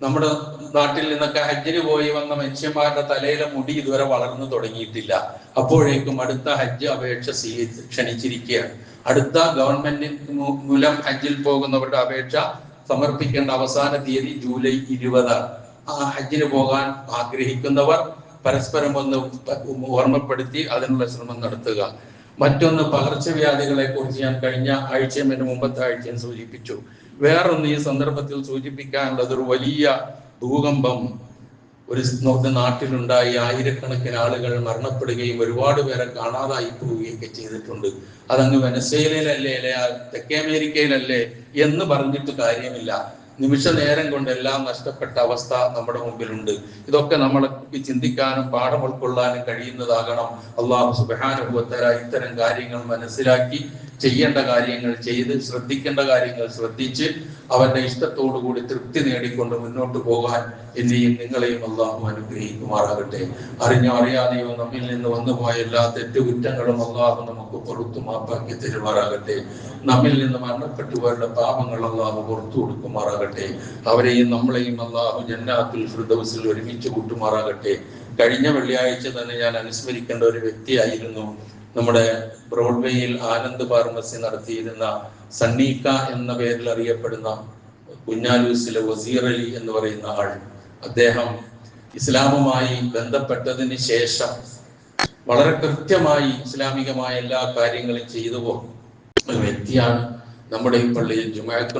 Speaker 1: നമ്മുടെ നാട്ടിൽ നിന്നൊക്കെ ഹജ്ജിന് പോയി വന്ന മനുഷ്യന്മാരുടെ തലയിലെ മുടി ഇതുവരെ വളർന്നു തുടങ്ങിയിട്ടില്ല. അപ്പോഴേക്കും അടുത്ത ഹജ്ജ് അപേക്ഷ ക്ഷണിച്ചിരിക്കുകയാണ്. അടുത്ത ഗവൺമെന്റ് മൂലം ഹജ്ജിൽ പോകുന്നവരുടെ അപേക്ഷ സമർപ്പിക്കേണ്ട അവസാന തീയതി ജൂലൈ 20. ആ ഹജ്ജിന് പോകാൻ ആഗ്രഹിക്കുന്നവർ പരസ്പരം ഒന്ന് ഓർമ്മപ്പെടുത്തി അതിനുള്ള ശ്രമം നടത്തുക. മറ്റൊന്ന്, പകർച്ചവ്യാധികളെ കുറിച്ച് ഞാൻ കഴിഞ്ഞ ആഴ്ചയും എന്റെ മുമ്പത്തെ ആഴ്ചയും സൂചിപ്പിച്ചു. വേറൊന്ന് ഈ സന്ദർഭത്തിൽ സൂചിപ്പിക്കാനുള്ളത്, ഒരു വലിയ ഭൂകമ്പം ഒരു നാട്ടിലുണ്ടായി. ആയിരക്കണക്കിന് ആളുകൾ മരണപ്പെടുകയും ഒരുപാട് പേരെ കാണാതായി പോവുകയൊക്കെ ചെയ്തിട്ടുണ്ട്. അതങ്ങ് വെനസ്വേലയിലല്ലേ, തെക്കേ അമേരിക്കയിലല്ലേ എന്ന് പറഞ്ഞിട്ട് കാര്യമില്ല. നിമിഷ നേരം കൊണ്ട് എല്ലാം നഷ്ടപ്പെട്ട അവസ്ഥ നമ്മുടെ മുമ്പിലുണ്ട്. ഇതൊക്കെ നമ്മൾക്ക് ചിന്തിക്കാനും പാഠം ഉൾക്കൊള്ളാനും കഴിയുന്നതാകണം. അല്ലാഹു സുബ്ഹാനഹു വ തആല ഇത്തരം കാര്യങ്ങൾ മനസ്സിലാക്കി ചെയ്യേണ്ട കാര്യങ്ങൾ ചെയ്ത്, ശ്രദ്ധിക്കേണ്ട കാര്യങ്ങൾ ശ്രദ്ധിച്ച്, അവന്റെ ഇഷ്ടത്തോടു കൂടി തൃപ്തി നേടിക്കൊണ്ട് മുന്നോട്ട് പോകാൻ എന്നെയും നിങ്ങളെയും അല്ലാഹു അനുഗ്രഹിക്കുമാറാകട്ടെ. അറിഞ്ഞോ അറിയാതെയോ നമ്മിൽ നിന്ന് വന്നുപോയ എല്ലാ തെറ്റുകുറ്റങ്ങളും അല്ലാഹു നമുക്ക് പുറത്തു മാപ്പാക്കി തരുമാറാകട്ടെ. നമ്മിൽ നിന്ന് മരണപ്പെട്ടുപോയുള്ള പാപങ്ങൾ അല്ലാഹു പുറത്തു കൊടുക്കുമാറാകട്ടെ. അവരെയും നമ്മളെയും അല്ലാഹു ജന്നാത്തുൽ ഫിർദൗസിൽ ഒരുമിച്ച് കൂട്ടുമാറാകട്ടെ. കഴിഞ്ഞ വെള്ളിയാഴ്ച തന്നെ ഞാൻ അനുസ്മരിക്കേണ്ട ഒരു വ്യക്തിയായിരുന്നു നമ്മുടെ ബ്രോഡ്വേയിൽ ആനന്ദ് ഫാർമസി നടത്തിയിരുന്ന സണ്ണീക്ക എന്ന പേരിൽ അറിയപ്പെടുന്ന കുഞ്ഞാലൂസിലെ വസീർ അലി എന്ന് പറയുന്ന ആൾ. അദ്ദേഹം ഇസ്ലാമുമായി ബന്ധപ്പെട്ടതിന് ശേഷം വളരെ കൃത്യമായി ഇസ്ലാമികമായ എല്ലാ കാര്യങ്ങളും ചെയ്തു പോകുന്ന ഒരു വ്യക്തിയാണ്. നമ്മുടെ ഈ പള്ളിയിൽ ജുമുഅക്ക്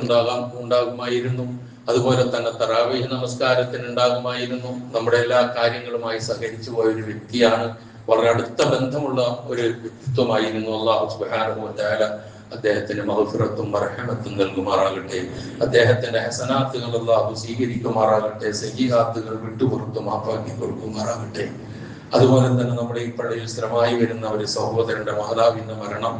Speaker 1: ഉണ്ടാകുമായിരുന്നു. അതുപോലെ തന്നെ തറാവീഹ് നമസ്കാരത്തിന് ഉണ്ടാകുമായിരുന്നു. നമ്മുടെ എല്ലാ കാര്യങ്ങളുമായി സഹകരിച്ചു പോയ ഒരു വ്യക്തിയാണ്. വളരെ അടുത്ത ബന്ധമുള്ള ഒരു വ്യക്തിത്വമായിരുന്നു. അല്ലാഹു സുബ്ഹാനഹു വ തആല അദ്ദേഹത്തിന് മഗ്ഫിറത്തും മർഹമത്തും നൽകുമാറാകട്ടെ. അദ്ദേഹത്തിന്റെ ഹസനാത്തുകൾ അല്ലാഹു സ്വീകരിക്കുമാറാകട്ടെ. സയ്യിആത്തുകൾ വിട്ടുപുറത്ത് മാപ്പാക്കി കൊടുക്കുമാറാകട്ടെ. അതുപോലെ തന്നെ നമ്മുടെ ഈ പള്ളിയിൽ സ്ഥിരമായി വരുന്ന ഒരു സഹോദരന്റെ മാതാവിന്റെ മരണം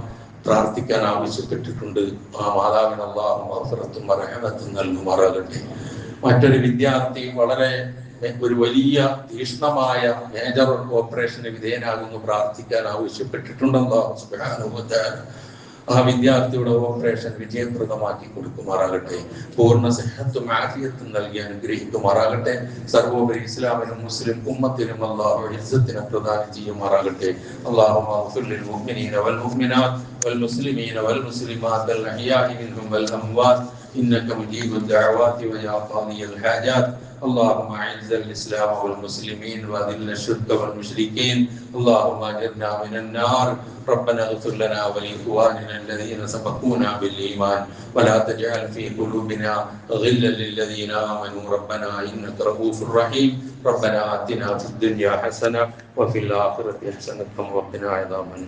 Speaker 1: പ്രാർത്ഥിക്കാൻ ആവശ്യപ്പെട്ടിട്ടുണ്ട്. ആ മാതാവിന് അല്ലാഹു മഗ്ഫിറത്തും മർഹമത്തും നൽകുമാറാകട്ടെ. മറ്റൊരു വിദ്യാർത്ഥി വളരെ ഒരു വലിയ തീക്ഷ്ണമായ മേജർ ഓപ്പറേഷന് വിധേയനാകുന്നു, പ്രാർത്ഥിക്കാൻ ആവശ്യപ്പെട്ടിട്ടുണ്ട്. അല്ലാഹു സുബ്ഹാനഹു വ തആല ആ വിദ്യാർത്ഥിയുടെ ഓപ്പറേഷൻ വിജയപ്രദമാക്കി കൊടുക്കുമാറാകട്ടെ. പൂർണ്ണ സിഹത്തും ആഫിയത്തും നൽകി അനുഗ്രഹിക്കുമാറാകട്ടെ. സർവോപരി ഇസ്ലാമിനും മുസ്ലിം ഉമ്മത്തിനും അല്ലാഹു ഇസ്സത്തിനെ പ്രദാനം ചെയ്യുമാറാകട്ടെ. അല്ലാഹുമ്മ ഗ്ഫിർ ലിൽ മുഅ്മിനീന വൽ മുഅ്മിനാത്ത് വൽ മുസ്ലിമീന വൽ മുസ്ലിമാത്ത് അൽ അഹ്യാഇ മിൻഹും വൽ അംവാത്ത് ഇന്നക മുജീബുദ് ദഅവാതി വയാ ഖാദിയൽ ഹാജാത്ത്. اللهم اعز الاسلام والمسلمين واذل الشرك والمشركين. اللهم اجرنا من النار. ربنا اغفر لنا ولاخواننا الذين سبقونا بالايمان ولا تجعل في قلوبنا غلا للذين امنوا ربنا انك رؤوف رحيم. ربنا آتنا في الدنيا حسنة وفي الآخرة حسنة وقنا عذاب النار.